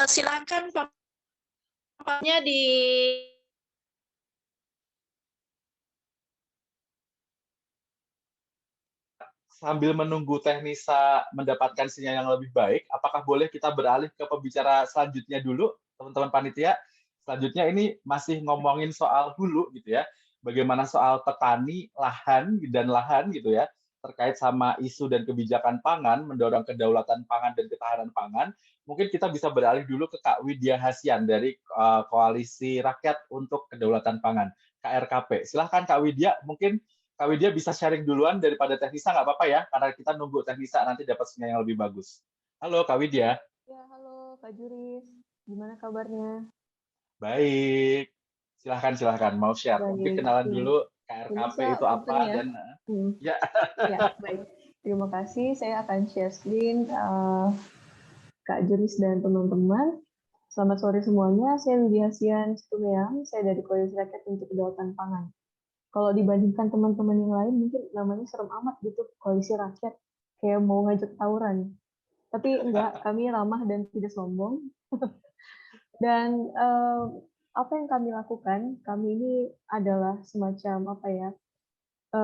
silakan paparnya di. Sambil menunggu Teh Nisa mendapatkan sinyal yang lebih baik, apakah boleh kita beralih ke pembicara selanjutnya dulu, teman-teman panitia? Selanjutnya ini masih ngomongin soal hulu gitu ya. Bagaimana soal petani, lahan gitu ya, terkait sama isu dan kebijakan pangan, mendorong kedaulatan pangan dan ketahanan pangan. Mungkin kita bisa beralih dulu ke Kak Widya Hasian dari Koalisi Rakyat untuk Kedaulatan Pangan, KRKP. Silahkan Kak Widya, mungkin Kak Widya bisa sharing duluan daripada Teh Nisa, nggak apa-apa ya, karena kita nunggu Teh Nisa nanti dapat sinyal yang lebih bagus. Halo Kak Widya. Ya, halo Kak Juris. Gimana kabarnya? Baik. Silahkan. Mau share. Mungkin Baik. kenalan Ini dulu KRKP bisa itu open apa ya? dan ya. Ya, baik. Terima kasih. Saya akan share screen Kak Juris dan teman-teman. Selamat sore semuanya. Saya Widya Hasian Situmeang. Saya dari Koalisi Rakyat untuk Kedaulatan Pangan. Kalau dibandingkan teman-teman yang lain, mungkin namanya serem amat gitu, Koalisi Rakyat. Kayak mau ngajak tawuran. Tapi enggak, kami ramah dan tidak sombong. Dan apa yang kami lakukan, kami ini adalah semacam apa ya,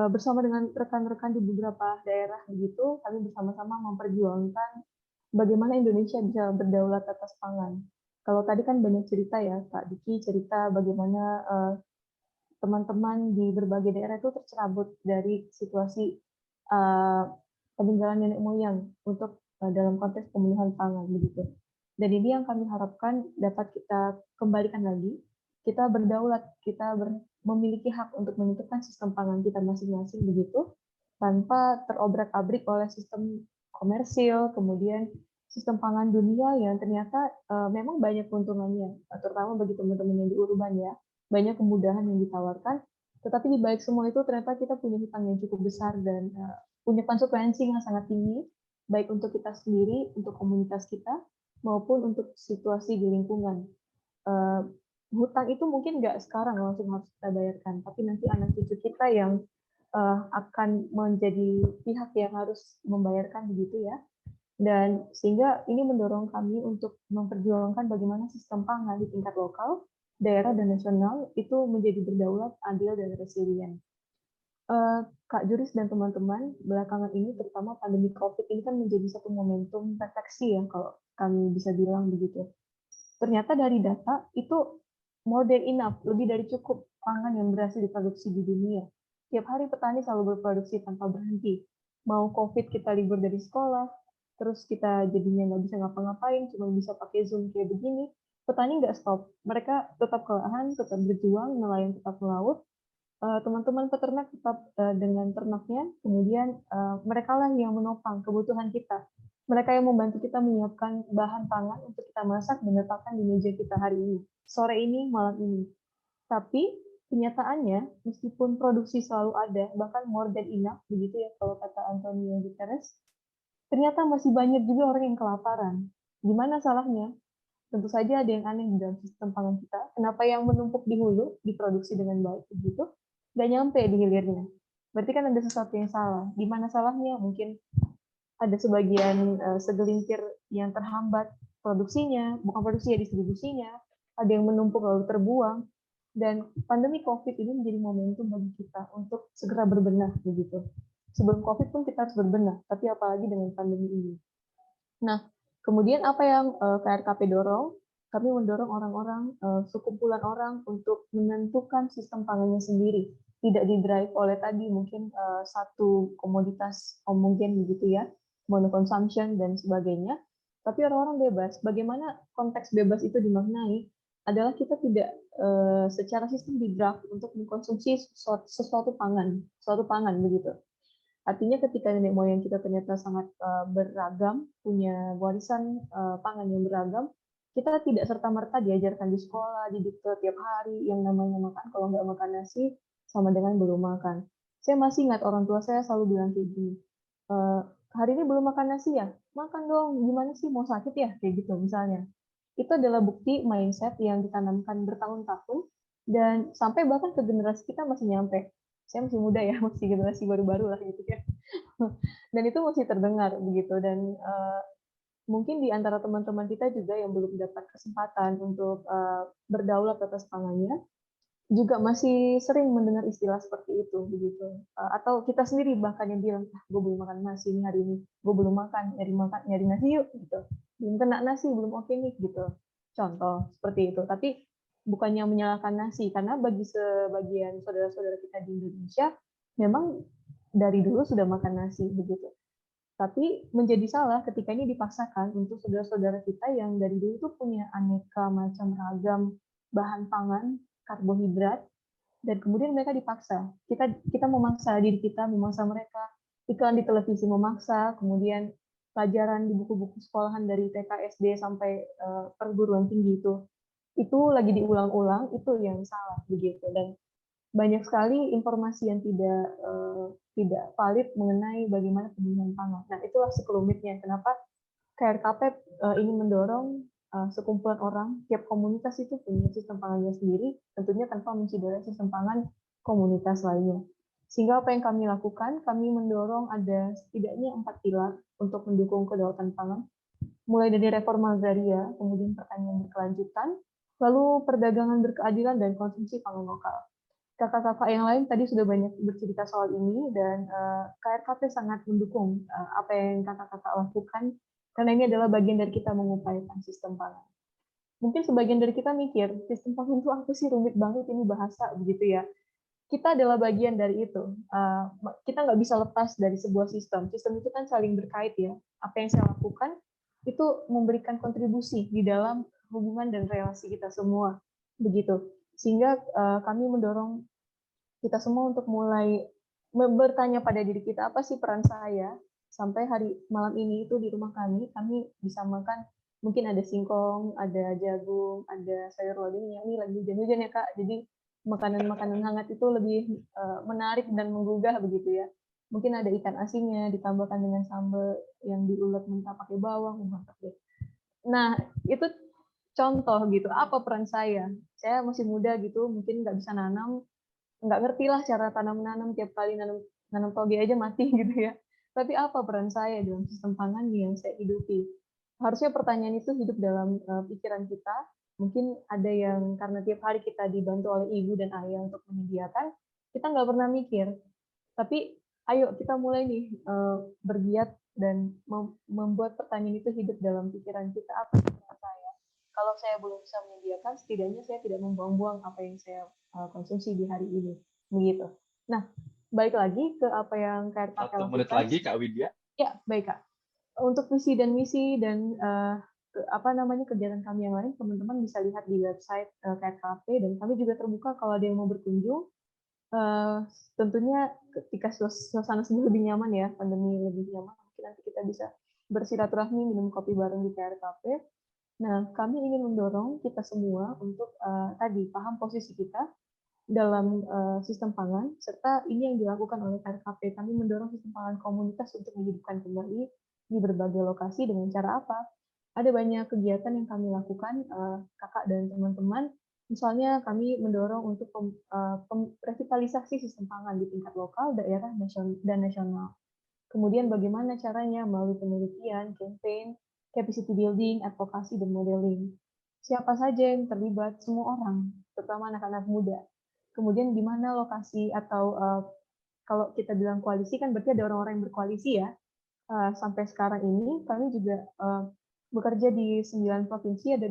bersama dengan rekan-rekan di beberapa daerah begitu, kami bersama-sama memperjuangkan bagaimana Indonesia bisa berdaulat atas pangan. Kalau tadi kan banyak cerita ya, Kak Diki cerita bagaimana teman-teman di berbagai daerah itu tercerabut dari situasi peninggalan nenek moyang untuk dalam konteks pemenuhan pangan begitu. Dan ini yang kami harapkan dapat kita kembalikan lagi. Kita berdaulat, kita memiliki hak untuk menentukan sistem pangan kita masing-masing begitu, tanpa terobrak-abrik oleh sistem komersil, kemudian sistem pangan dunia yang ternyata memang banyak keuntungannya, terutama bagi teman-teman yang di urban ya. Banyak kemudahan yang ditawarkan, tetapi di balik semua itu ternyata kita punya hutang yang cukup besar dan punya konsekuensi yang sangat tinggi, baik untuk kita sendiri, untuk komunitas kita, maupun untuk situasi di lingkungan. Hutang itu mungkin nggak sekarang langsung harus kita bayarkan, tapi nanti anak cucu kita yang akan menjadi pihak yang harus membayarkan begitu ya. Dan sehingga ini mendorong kami untuk memperjuangkan bagaimana sistem pangan di tingkat lokal, daerah dan nasional itu menjadi berdaulat, adil, dan resilient. Kak Juris dan teman-teman, belakangan ini terutama pandemi COVID ini kan menjadi satu momentum refleksi ya kalau kami bisa bilang begitu. Ternyata dari data itu more than enough, lebih dari cukup pangan yang berhasil diproduksi di dunia. Tiap hari petani selalu berproduksi tanpa berhenti. Mau COVID kita libur dari sekolah, terus kita jadinya nggak bisa ngapa-ngapain, cuma bisa pakai Zoom kayak begini, petani nggak stop. Mereka tetap kelahan, tetap berjuang, nelayan tetap melaut, teman-teman peternak tetap dengan ternaknya, kemudian mereka lah yang menopang kebutuhan kita. Mereka yang membantu kita menyiapkan bahan pangan untuk kita masak dan letakkan di meja kita hari ini, sore ini, malam ini. Tapi kenyataannya meskipun produksi selalu ada, bahkan more than enough, begitu ya kalau kata Antonio Guterres, ternyata masih banyak juga orang yang kelaparan. Gimana salahnya? Tentu saja ada yang aneh di dalam sistem pangan kita. Kenapa yang menumpuk di hulu diproduksi dengan baik begitu, nggak nyampe di hilirnya? Berarti kan ada sesuatu yang salah. Di mana salahnya? Mungkin ada sebagian segelintir yang terhambat produksinya, bukan produksinya, distribusinya, ada yang menumpuk lalu terbuang, dan pandemi COVID ini menjadi momentum bagi kita untuk segera berbenah begitu. Sebelum COVID pun kita harus berbenah, tapi apalagi dengan pandemi ini. Nah, kemudian apa yang KRKP dorong? Kami mendorong orang-orang, sekumpulan orang untuk menentukan sistem pangannya sendiri, tidak didrive oleh tadi mungkin satu komoditas homogen begitu ya, monoconsumption dan sebagainya, tapi orang-orang bebas. Bagaimana konteks bebas itu dimaknai adalah kita tidak secara sistem di-draft untuk mengkonsumsi suatu pangan begitu. Artinya ketika nenek moyang kita ternyata sangat beragam, punya warisan pangan yang beragam, kita tidak serta-merta diajarkan di sekolah, didikte tiap hari yang namanya makan, kalau nggak makan nasi sama dengan belum makan. Saya masih ingat orang tua saya selalu bilang kayak gini, hari ini belum makan nasi ya? Makan dong, gimana sih, mau sakit ya? Kayak gitu misalnya. Itu adalah bukti mindset yang ditanamkan bertahun-tahun, dan sampai bahkan ke generasi kita masih nyampe. Saya masih muda ya, masih generasi baru-baru lah gitu ya. Dan itu masih terdengar begitu, dan mungkin di antara teman-teman kita juga yang belum dapat kesempatan untuk berdaulat atas pangannya, juga masih sering mendengar istilah seperti itu begitu, atau kita sendiri bahkan yang bilang, gue belum makan nasi nih hari ini, gue belum makan, nyari nasi yuk gitu, belum kena nasi, belum oke nih gitu, contoh seperti itu. Tapi bukannya menyalahkan nasi, karena bagi sebagian saudara-saudara kita di Indonesia memang dari dulu sudah makan nasi begitu. Tapi menjadi salah ketika ini dipaksakan untuk saudara-saudara kita yang dari dulu tuh punya aneka macam ragam bahan pangan, karbohidrat, dan kemudian mereka dipaksa. Kita memaksa diri kita, memaksa mereka. Iklan di televisi memaksa, kemudian pelajaran di buku-buku sekolahan dari TK, SD sampai perguruan tinggi itu lagi diulang-ulang, itu yang salah begitu. Dan banyak sekali informasi yang tidak valid mengenai bagaimana penyuluhan pangan. Nah, itulah sekelumitnya. Kenapa KRKP ingin mendorong sekumpulan orang, tiap komunitas itu punya sistem pangannya sendiri, tentunya tanpa mencederai sistem pangan komunitas lainnya. Sehingga apa yang kami lakukan, kami mendorong ada setidaknya 4 pilar untuk mendukung kedaulatan pangan, mulai dari reforma agraria, kemudian pertanian berkelanjutan, lalu perdagangan berkeadilan, dan konsumsi pangan lokal. Kakak-kakak yang lain tadi sudah banyak bercerita soal ini, dan KRKP sangat mendukung apa yang kakak-kakak lakukan, karena ini adalah bagian dari kita mengupayakan sistem pangan. Mungkin sebagian dari kita mikir, sistem pangan itu apa sih, rumit banget ini bahasa, begitu ya. Kita adalah bagian dari itu. Kita nggak bisa lepas dari sebuah sistem. Sistem itu kan saling berkait ya. Apa yang saya lakukan, itu memberikan kontribusi di dalam hubungan dan relasi kita semua. Begitu. Sehingga kami mendorong kita semua untuk mulai bertanya pada diri kita, apa sih peran saya? Sampai hari malam ini itu di rumah kami bisa makan, mungkin ada singkong, ada jagung, ada sayur lodehnya. Ini lagi hujan-hujan ya Kak, jadi makanan-makanan hangat itu lebih menarik dan menggugah begitu ya. Mungkin ada ikan asinnya ditambahkan dengan sambal yang diulek mentah pakai bawang, mantap deh. Nah, itu contoh gitu, apa peran saya? Saya masih muda gitu, mungkin nggak bisa nanam, nggak ngerti lah cara tanam-nanam, tiap kali nanam toge aja mati gitu ya. Tapi apa peran saya dalam sistem pangan yang saya hidupi? Harusnya pertanyaan itu hidup dalam pikiran kita. Mungkin ada yang karena tiap hari kita dibantu oleh ibu dan ayah untuk menyediakan, kita nggak pernah mikir. Tapi ayo kita mulai nih bergiat dan membuat pertanyaan itu hidup dalam pikiran kita, apa peran saya? Kalau saya belum bisa menyediakan, setidaknya saya tidak membuang-buang apa yang saya konsumsi di hari ini. Begitu. Nah, balik lagi ke apa yang KRKP lakukan. 1 menit lagi, Kak Widya. Ya, baik Kak. Untuk visi dan misi dan kegiatan kami yang lain, teman-teman bisa lihat di website KRKP, dan kami juga terbuka kalau ada yang mau berkunjung. Tentunya ketika suasana sudah lebih nyaman ya, pandemi lebih nyaman, mungkin nanti kita bisa bersilaturahmi, minum kopi bareng di KRKP. Nah, kami ingin mendorong kita semua untuk tadi paham posisi kita, dalam sistem pangan, serta ini yang dilakukan oleh KRKP. Kami mendorong sistem pangan komunitas untuk dihidupkan kembali di berbagai lokasi dengan cara apa? Ada banyak kegiatan yang kami lakukan, kakak dan teman-teman. Misalnya kami mendorong untuk revitalisasi sistem pangan di tingkat lokal, daerah, dan nasional. Kemudian bagaimana caranya melalui penelitian, campaign, capacity building, advokasi, dan modeling. Siapa saja yang terlibat? Semua orang, terutama anak-anak muda. Kemudian di mana lokasi atau kalau kita bilang koalisi kan berarti ada orang-orang yang berkoalisi ya. Sampai sekarang ini kami juga bekerja di 9 provinsi, ada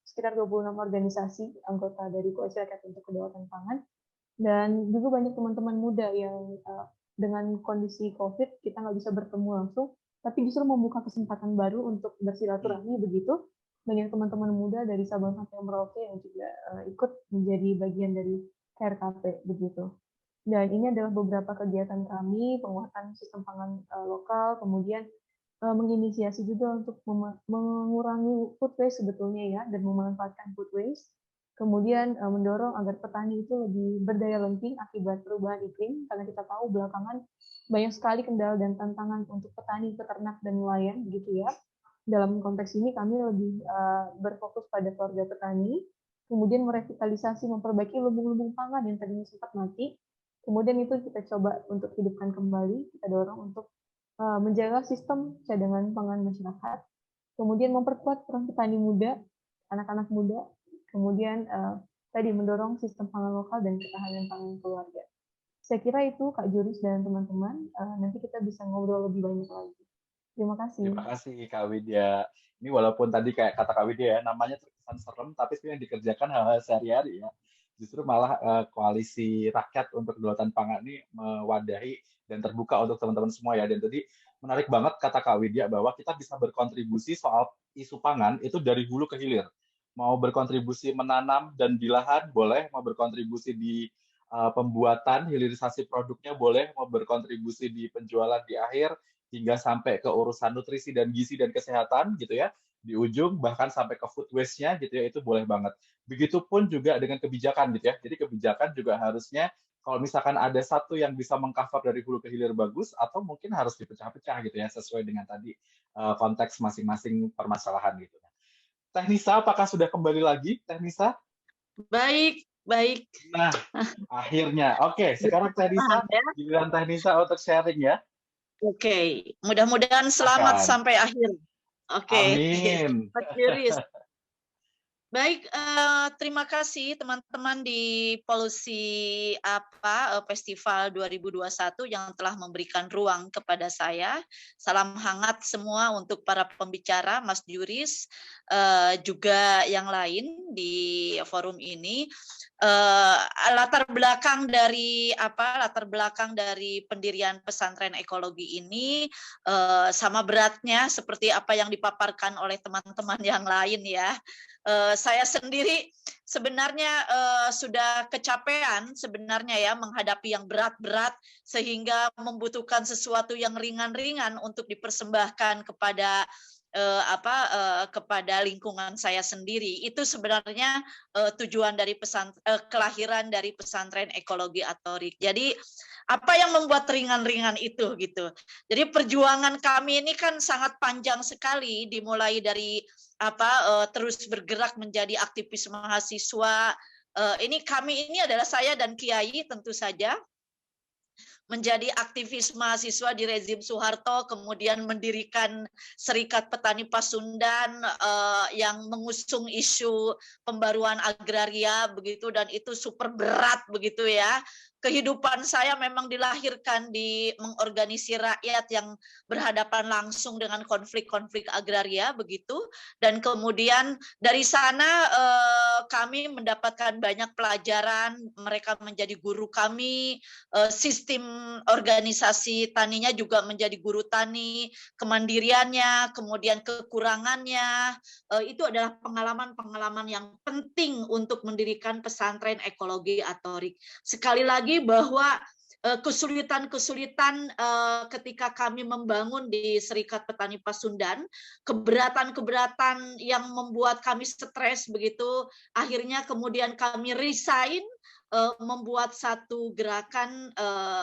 sekitar 26 organisasi anggota dari Koalisi Rakyat untuk Kedaulatan Pangan. Dan juga banyak teman-teman muda yang dengan kondisi COVID kita nggak bisa bertemu langsung, tapi justru membuka kesempatan baru untuk bersilaturahmi begitu. Banyak teman-teman muda dari Sabang sampai Merauke yang juga ikut menjadi bagian dari KRKP begitu. Dan ini adalah beberapa kegiatan kami, penguatan sistem pangan lokal, kemudian menginisiasi juga untuk mengurangi food waste sebetulnya ya, dan memanfaatkan food waste. Kemudian mendorong agar petani itu lebih berdaya lenting akibat perubahan iklim, karena kita tahu belakangan banyak sekali kendala dan tantangan untuk petani, peternak, dan nelayan begitu ya. Dalam konteks ini kami lebih berfokus pada keluarga petani, kemudian merevitalisasi, memperbaiki lumbung-lumbung pangan yang tadinya sempat mati. Kemudian itu kita coba untuk hidupkan kembali, kita dorong untuk menjaga sistem cadangan pangan masyarakat, kemudian memperkuat peran petani muda, anak-anak muda, kemudian tadi mendorong sistem pangan lokal dan ketahanan pangan keluarga. Saya kira itu Kak Juris dan teman-teman, nanti kita bisa ngobrol lebih banyak lagi. Terima kasih. Terima kasih Kak Widya. Ini walaupun tadi kayak kata Kak Widya ya, namanya terkesan serem, tapi sebenarnya yang dikerjakan hal-hal sehari-hari ya. Justru malah Koalisi Rakyat untuk Kedaulatan Pangan ini mewadahi dan terbuka untuk teman-teman semua ya. Dan tadi menarik banget kata Kak Widya bahwa kita bisa berkontribusi soal isu pangan itu dari hulu ke hilir. Mau berkontribusi menanam dan di lahan boleh, mau berkontribusi di pembuatan, hilirisasi produknya boleh, mau berkontribusi di penjualan di akhir, hingga sampai ke urusan nutrisi dan gizi dan kesehatan gitu ya, di ujung bahkan sampai ke food waste-nya gitu ya, itu boleh banget. Begitupun juga dengan kebijakan gitu ya. Jadi kebijakan juga harusnya kalau misalkan ada satu yang bisa mengcover dari hulu ke hilir bagus, atau mungkin harus dipecah-pecah gitu ya, sesuai dengan tadi konteks masing-masing permasalahan gitu. Teh Nisa, apakah sudah kembali lagi, Teh Nisa? Baik, baik. Nah, akhirnya. Oke, sekarang Teh Nisa, giliran Teh Nisa untuk sharing ya. Oke, mudah-mudahan selamat sampai akhir. Oke. Amin. Pak Juris. Baik, terima kasih teman-teman di Polusi Festival 2021 yang telah memberikan ruang kepada saya. Salam hangat semua untuk para pembicara, Mas Juris, juga yang lain di forum ini. Latar belakang dari pendirian pesantren ekologi ini sama beratnya seperti apa yang dipaparkan oleh teman-teman yang lain ya. Saya sendiri sebenarnya sudah kecapean sebenarnya ya menghadapi yang berat-berat sehingga membutuhkan sesuatu yang ringan-ringan untuk dipersembahkan kepada kepada lingkungan saya sendiri. Itu sebenarnya tujuan dari kelahiran dari pesantren ekologi Atorik. Jadi apa yang membuat ringan-ringan itu gitu. Jadi perjuangan kami ini kan sangat panjang sekali, dimulai dari terus bergerak menjadi aktivis mahasiswa. Kami ini adalah saya dan Kiai tentu saja menjadi aktivis mahasiswa di rezim Soeharto, kemudian mendirikan Serikat Petani Pasundan yang mengusung isu pembaruan agraria begitu, dan itu super berat begitu ya. Kehidupan saya memang dilahirkan di mengorganisir rakyat yang berhadapan langsung dengan konflik-konflik agraria begitu, dan kemudian dari sana kami mendapatkan banyak pelajaran, mereka menjadi guru kami, sistem organisasi taninya juga menjadi guru tani, kemandiriannya, kemudian kekurangannya, itu adalah pengalaman-pengalaman yang penting untuk mendirikan pesantren ekologi Atorik. Sekali lagi bahwa kesulitan-kesulitan ketika kami membangun di Serikat Petani Pasundan, keberatan-keberatan yang membuat kami stres begitu, akhirnya kemudian kami resign membuat satu gerakan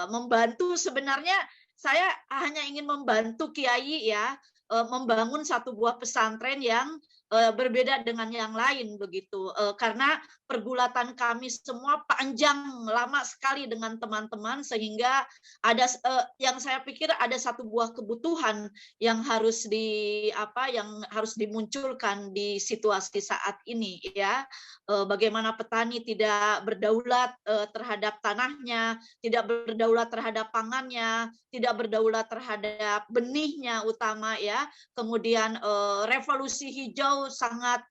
membantu. Sebenarnya saya hanya ingin membantu Kiai ya, membangun satu buah pesantren yang berbeda dengan yang lain begitu, karena pergulatan kami semua panjang lama sekali dengan teman-teman, sehingga ada yang saya pikir ada satu buah kebutuhan yang harus dimunculkan di situasi saat ini ya. Bagaimana petani tidak berdaulat terhadap tanahnya, tidak berdaulat terhadap pangannya, tidak berdaulat terhadap benihnya utama ya. Kemudian revolusi hijau sangat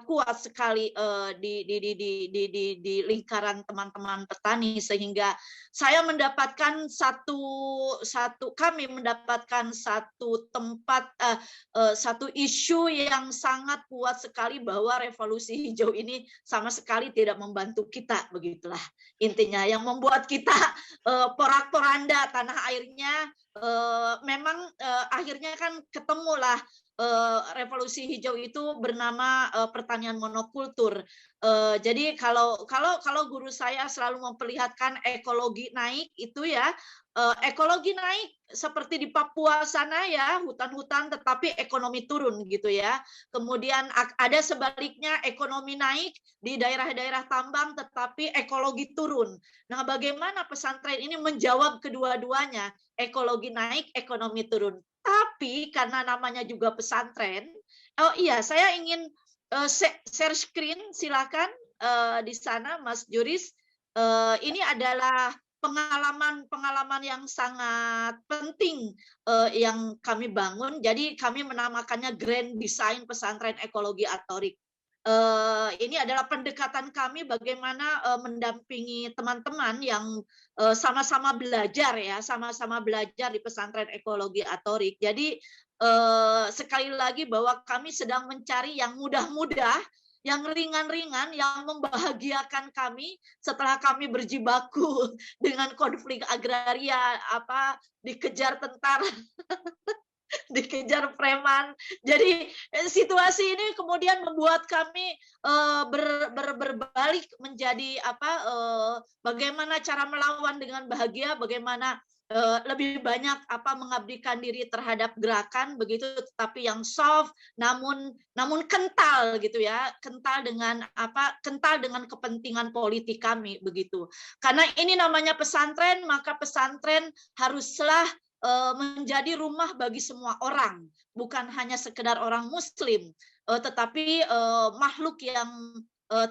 kuat sekali di lingkaran teman-teman petani, sehingga saya mendapatkan kami mendapatkan satu tempat satu isu yang sangat kuat sekali, bahwa revolusi hijau ini sama sekali tidak membantu kita, begitulah intinya, yang membuat kita porak-poranda tanah airnya. Memang akhirnya kan ketemulah revolusi hijau itu bernama pertanian monokultur. Jadi kalau guru saya selalu memperlihatkan ekologi naik itu ya, ekologi naik seperti di Papua sana ya, hutan-hutan tetapi ekonomi turun gitu ya. Kemudian ada sebaliknya, ekonomi naik di daerah-daerah tambang tetapi ekologi turun. Nah, bagaimana pesantren ini menjawab kedua-duanya? Ekologi naik, ekonomi turun. Tapi karena namanya juga pesantren, oh iya, saya ingin share screen, silakan di sana, Mas Juris. Ini adalah pengalaman yang sangat penting yang kami bangun. Jadi kami menamakannya Grand Design Pesantren Ekologi Atorik. Ini adalah pendekatan kami bagaimana mendampingi teman-teman yang sama-sama belajar ya, sama-sama belajar di pesantren ekologi Atorik. Jadi sekali lagi bahwa kami sedang mencari yang mudah-mudah, yang ringan-ringan, yang membahagiakan kami setelah kami berjibaku dengan konflik agraria, dikejar tentara. Dikejar preman. Jadi situasi ini kemudian membuat kami berbalik menjadi bagaimana cara melawan dengan bahagia, bagaimana lebih banyak mengabdikan diri terhadap gerakan begitu, tetapi yang soft namun kental gitu ya, kental dengan kepentingan politik kami begitu. Karena ini namanya pesantren, maka pesantren haruslah menjadi rumah bagi semua orang, bukan hanya sekedar orang Muslim, tetapi makhluk yang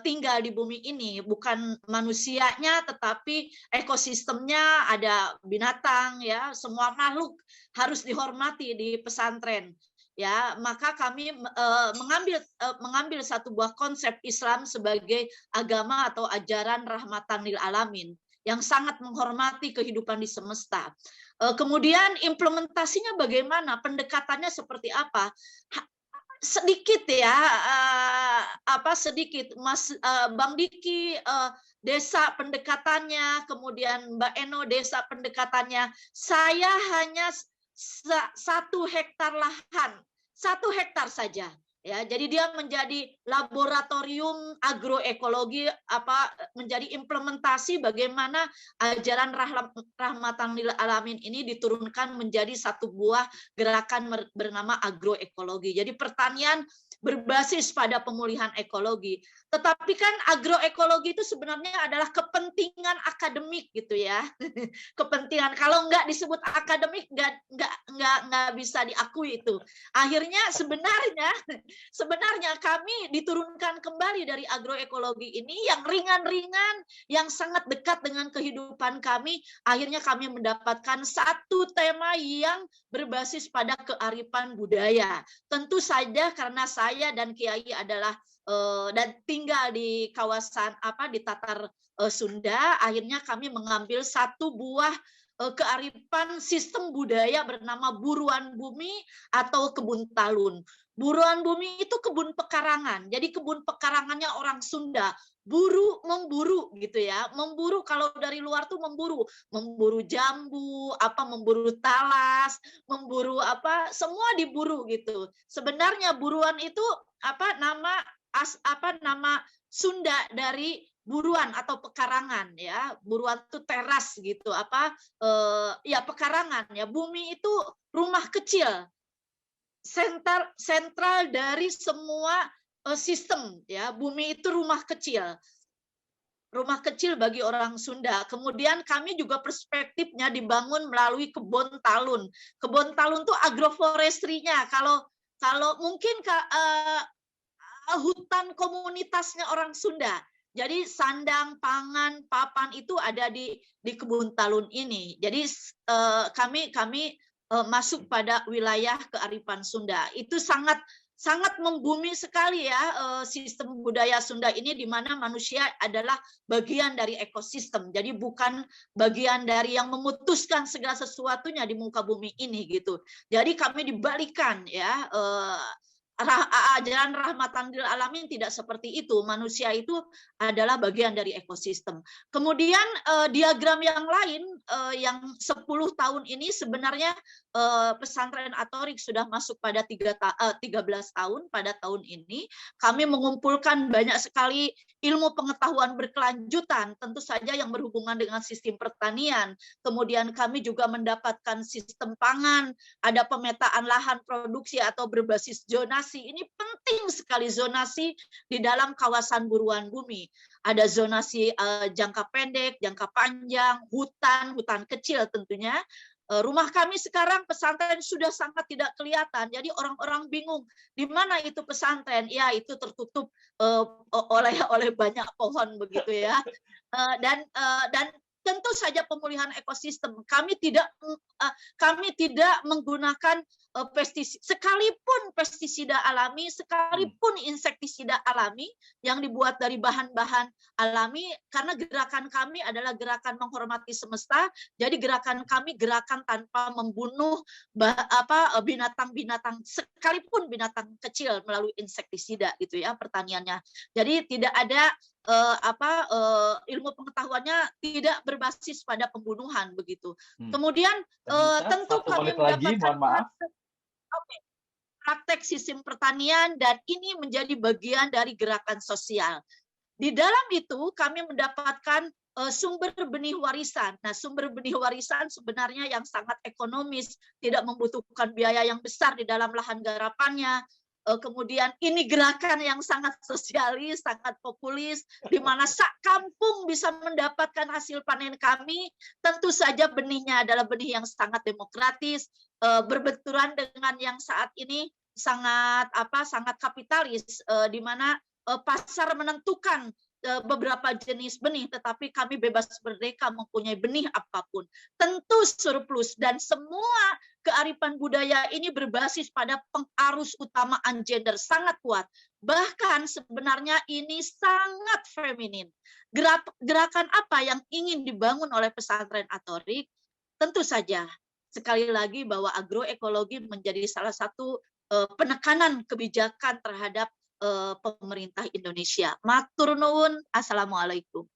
tinggal di bumi ini, bukan manusianya, tetapi ekosistemnya, ada binatang, ya, semua makhluk harus dihormati di pesantren. Ya, maka kami mengambil satu buah konsep Islam sebagai agama atau ajaran rahmatan lil alamin yang sangat menghormati kehidupan di semesta. Kemudian implementasinya bagaimana? Pendekatannya seperti apa? Sedikit ya, sedikit Mas Bang Diki, desa pendekatannya, kemudian Mbak Eno desa pendekatannya. Saya hanya 1 hektar lahan, 1 hektar saja. Ya, jadi dia menjadi laboratorium agroekologi, menjadi implementasi bagaimana ajaran rahmatan lil alamin ini diturunkan menjadi satu buah gerakan bernama agroekologi. Jadi pertanian berbasis pada pemulihan ekologi. Tetapi kan agroekologi itu sebenarnya adalah kepentingan akademik gitu ya. Kepentingan, kalau nggak disebut akademik nggak bisa diakui itu. Akhirnya sebenarnya kami diturunkan kembali dari agroekologi ini yang ringan-ringan, yang sangat dekat dengan kehidupan kami. Akhirnya kami mendapatkan satu tema yang berbasis pada kearifan budaya. Tentu saja karena saya dan Kiai adalah dan tinggal di kawasan di Tatar Sunda, akhirnya kami mengambil satu buah kearifan sistem budaya bernama buruan bumi atau kebun talun. Buruan bumi itu kebun pekarangan. Jadi kebun pekarangannya orang Sunda. Memburu gitu ya. Memburu, kalau dari luar tuh memburu jambu, memburu talas, memburu semua diburu gitu. Sebenarnya buruan itu nama Sunda dari buruan atau pekarangan ya. Buruan itu teras gitu, ya pekarangan ya. Bumi itu rumah kecil, sentral dari semua sistem ya. Bumi itu rumah kecil bagi orang Sunda. Kemudian kami juga perspektifnya dibangun melalui kebun talun. Kebun talun itu agroforestry-nya. Kalau mungkin hutan komunitasnya orang Sunda. Jadi sandang, pangan, papan itu ada di kebun talun ini. Jadi kami masuk pada wilayah kearifan Sunda. Itu sangat membumi sekali ya sistem budaya Sunda ini, di mana manusia adalah bagian dari ekosistem. Jadi bukan bagian dari yang memutuskan segala sesuatunya di muka bumi ini gitu. Jadi kami dibalikan ya, ajaran rahmatan lil alamin tidak seperti itu. Manusia itu adalah bagian dari ekosistem. Kemudian diagram yang lain yang 10 tahun ini sebenarnya pesantren Atorik sudah masuk pada 13 tahun pada tahun ini. Kami mengumpulkan banyak sekali ilmu pengetahuan berkelanjutan, tentu saja yang berhubungan dengan sistem pertanian. Kemudian kami juga mendapatkan sistem pangan, ada pemetaan lahan produksi atau berbasis zonasi. Ini penting sekali zonasi di dalam kawasan buruan bumi. Ada zonasi jangka pendek, jangka panjang, hutan kecil tentunya. Rumah kami sekarang pesantren sudah sangat tidak kelihatan. Jadi orang-orang bingung di mana itu pesantren. Ya, itu tertutup oleh banyak pohon begitu ya. Dan tentu saja pemulihan ekosistem. Kami tidak menggunakan pestisida, sekalipun pestisida alami, sekalipun insektisida alami yang dibuat dari bahan-bahan alami, karena gerakan kami adalah gerakan menghormati semesta. Jadi gerakan kami gerakan tanpa membunuh binatang-binatang, sekalipun binatang kecil, melalui insektisida gitu ya pertaniannya. Jadi tidak ada ilmu pengetahuannya tidak berbasis pada pembunuhan begitu. Kemudian tentu kami mendapatkan praktek sistem pertanian, dan ini menjadi bagian dari gerakan sosial. Di dalam itu kami mendapatkan sumber benih warisan. Nah, sumber benih warisan sebenarnya yang sangat ekonomis, tidak membutuhkan biaya yang besar di dalam lahan garapannya. Kemudian ini gerakan yang sangat sosialis, sangat populis, di mana sak kampung bisa mendapatkan hasil panen kami. Tentu saja benihnya adalah benih yang sangat demokratis, berbenturan dengan yang saat ini sangat kapitalis, di mana pasar menentukan beberapa jenis benih, tetapi kami bebas merdeka mempunyai benih apapun. Tentu surplus, dan semua kearifan budaya ini berbasis pada pengarus utamaan gender sangat kuat. Bahkan sebenarnya ini sangat feminin. Gerakan apa yang ingin dibangun oleh pesantren Atorik? Tentu saja, sekali lagi, bahwa agroekologi menjadi salah satu penekanan kebijakan terhadap pemerintah Indonesia. Matur nuwun, assalamualaikum.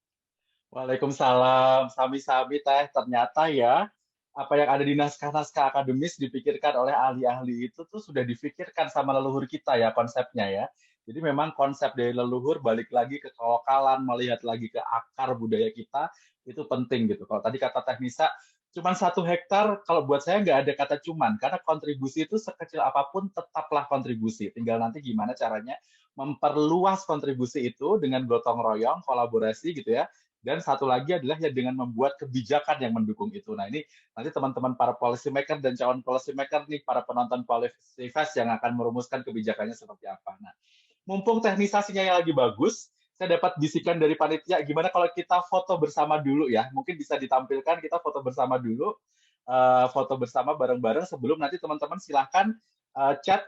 Waalaikumsalam, sami-sami Teh. Ternyata ya, apa yang ada di naskah-naskah akademis dipikirkan oleh ahli-ahli itu tuh sudah difikirkan sama leluhur kita ya konsepnya ya. Jadi memang konsep dari leluhur balik lagi ke kelokalan, melihat lagi ke akar budaya kita, itu penting gitu. Kalau tadi kata Teh Nisa, cuman 1 hektar, kalau buat saya nggak ada kata cuman, karena kontribusi itu sekecil apapun tetaplah kontribusi. Tinggal nanti gimana caranya memperluas kontribusi itu dengan gotong royong, kolaborasi gitu ya. Dan satu lagi adalah ya dengan membuat kebijakan yang mendukung itu. Nah ini nanti teman-teman para policy maker dan calon policy maker nih, para penonton Policy Fest yang akan merumuskan kebijakannya seperti apa. Nah, mumpung teknisasinya yang lagi bagus, saya dapat bisikan dari panitia, gimana kalau kita foto bersama dulu ya? Mungkin bisa ditampilkan, kita foto bersama dulu, foto bersama bareng-bareng sebelum nanti teman-teman silahkan chat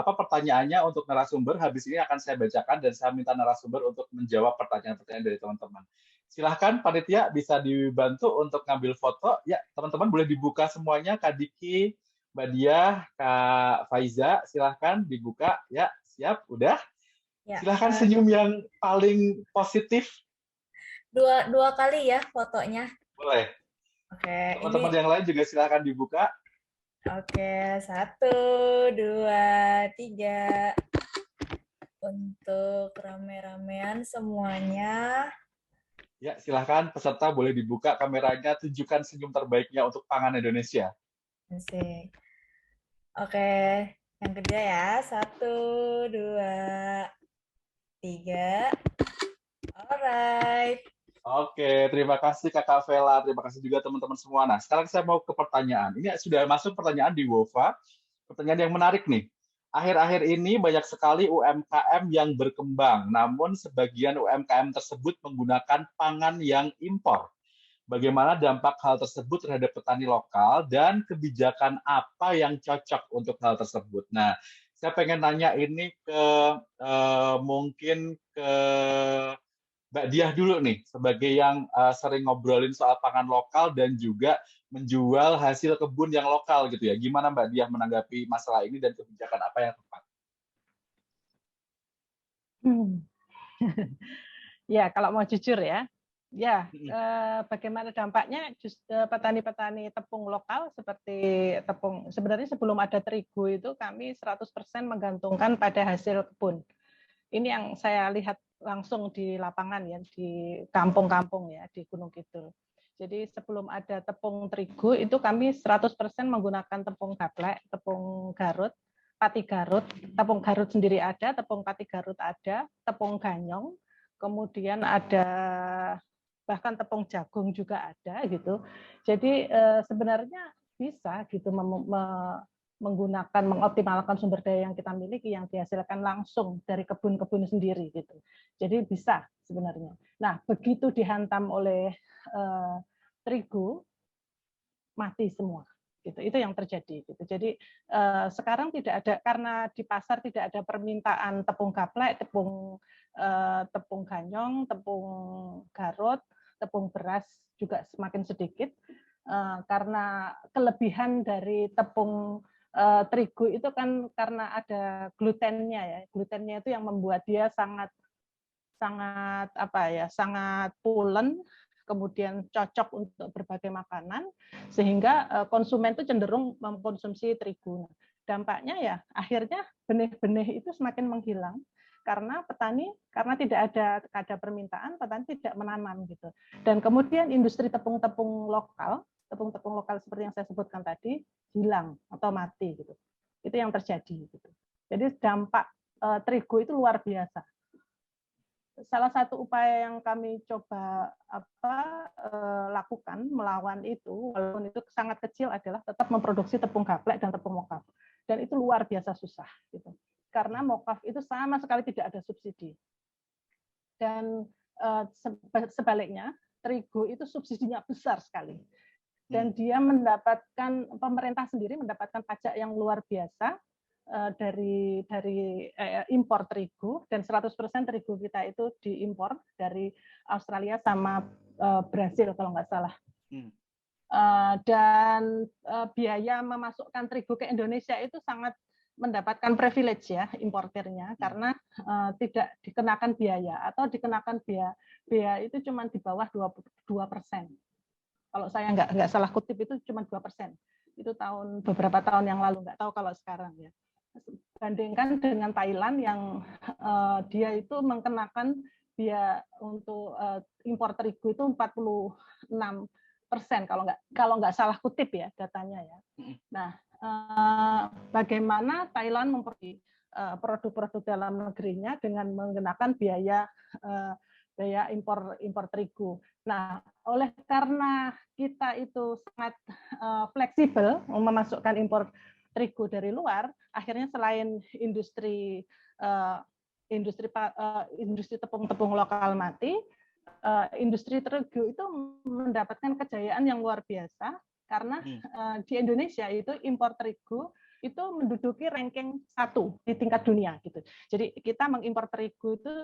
pertanyaannya untuk narasumber. Habis ini akan saya bacakan dan saya minta narasumber untuk menjawab pertanyaan-pertanyaan dari teman-teman. Silahkan panitia bisa dibantu untuk ngambil foto. Ya, teman-teman boleh dibuka semuanya. Kak Diki, Mbak Diah, Kak Faiza, silahkan dibuka. Ya, siap, udah. Ya. Silahkan senyum yang paling positif. Dua kali ya fotonya. Boleh. Oke. Teman-teman yang lain juga silahkan dibuka. Oke, 1, 2, 3. Untuk rame-ramean semuanya. Ya, silahkan peserta boleh dibuka kameranya, tunjukkan senyum terbaiknya untuk pangan Indonesia. Asik. Oke, yang kedua ya. 1, 2, 3. Alright. Oke, terima kasih Kakak Vela, terima kasih juga teman-teman semua. Nah, sekarang saya mau ke pertanyaan. Ini sudah masuk pertanyaan di WOFA, pertanyaan yang menarik nih. Akhir-akhir ini banyak sekali UMKM yang berkembang, namun sebagian UMKM tersebut menggunakan pangan yang impor. Bagaimana dampak hal tersebut terhadap petani lokal dan kebijakan apa yang cocok untuk hal tersebut? Nah, saya pengen nanya ini ke mungkin ke Mbak Diah dulu nih, sebagai yang sering ngobrolin soal pangan lokal dan juga menjual hasil kebun yang lokal gitu ya. Gimana Mbak Diah menanggapi masalah ini dan kebijakan apa yang tepat? Ya, kalau mau jujur ya, bagaimana dampaknya petani-petani tepung lokal seperti tepung, sebenarnya sebelum ada terigu itu kami 100% menggantungkan pada hasil kebun. Ini yang saya lihat langsung di lapangan ya, di kampung-kampung ya, di Gunung Kidul. Jadi sebelum ada tepung terigu itu kami 100% menggunakan tepung gaplek, tepung Garut, pati Garut, tepung Garut sendiri ada, tepung pati Garut ada, tepung ganyong, kemudian ada bahkan tepung jagung juga ada gitu. Jadi sebenarnya bisa gitu menggunakan, mengoptimalkan sumber daya yang kita miliki yang dihasilkan langsung dari kebun-kebun sendiri gitu. Jadi bisa sebenarnya. Nah, begitu dihantam oleh terigu, mati semua. Gitu. Itu yang terjadi. Gitu. Jadi sekarang tidak ada, karena di pasar tidak ada permintaan tepung gaplek, tepung ganyong, tepung Garut, tepung beras juga semakin sedikit. Karena kelebihan dari tepung terigu itu kan karena ada glutennya ya. Glutennya itu yang membuat dia sangat pulen, kemudian cocok untuk berbagai makanan, sehingga konsumen itu cenderung mengkonsumsi terigu. Dampaknya ya akhirnya benih-benih itu semakin menghilang karena petani, karena tidak ada permintaan, petani tidak menanam gitu. Dan kemudian industri tepung-tepung lokal seperti yang saya sebutkan tadi hilang atau mati gitu. Itu yang terjadi gitu. Jadi dampak terigu itu luar biasa. Salah satu upaya yang kami coba lakukan melawan itu, walaupun itu sangat kecil, adalah tetap memproduksi tepung gaplek dan tepung mokaf. Dan itu luar biasa susah gitu. Karena mokaf itu sama sekali tidak ada subsidi. Dan sebaliknya terigu itu subsidinya besar sekali. Dan dia pemerintah sendiri mendapatkan pajak yang luar biasa dari impor terigu, dan 100% terigu kita itu diimpor dari Australia sama Brasil kalau nggak salah. Dan biaya memasukkan terigu ke Indonesia itu sangat mendapatkan privilege ya importernya, karena tidak dikenakan biaya atau dikenakan biaya itu cuma di bawah 2%. Kalau saya nggak salah kutip itu cuma 2%. Itu beberapa tahun yang lalu, nggak tahu kalau sekarang ya. Bandingkan dengan Thailand yang dia itu mengenakan biaya untuk impor terigu itu 46% kalau nggak salah kutip ya datanya ya. Nah, bagaimana Thailand memperoleh produk-produk dalam negerinya dengan menggunakan biaya impor terigu. Nah, karena kita itu sangat fleksibel memasukkan impor terigu dari luar, akhirnya selain industri tepung-tepung lokal mati, industri terigu itu mendapatkan kejayaan yang luar biasa karena di Indonesia itu impor terigu itu menduduki ranking 1 di tingkat dunia gitu. Jadi kita mengimpor terigu itu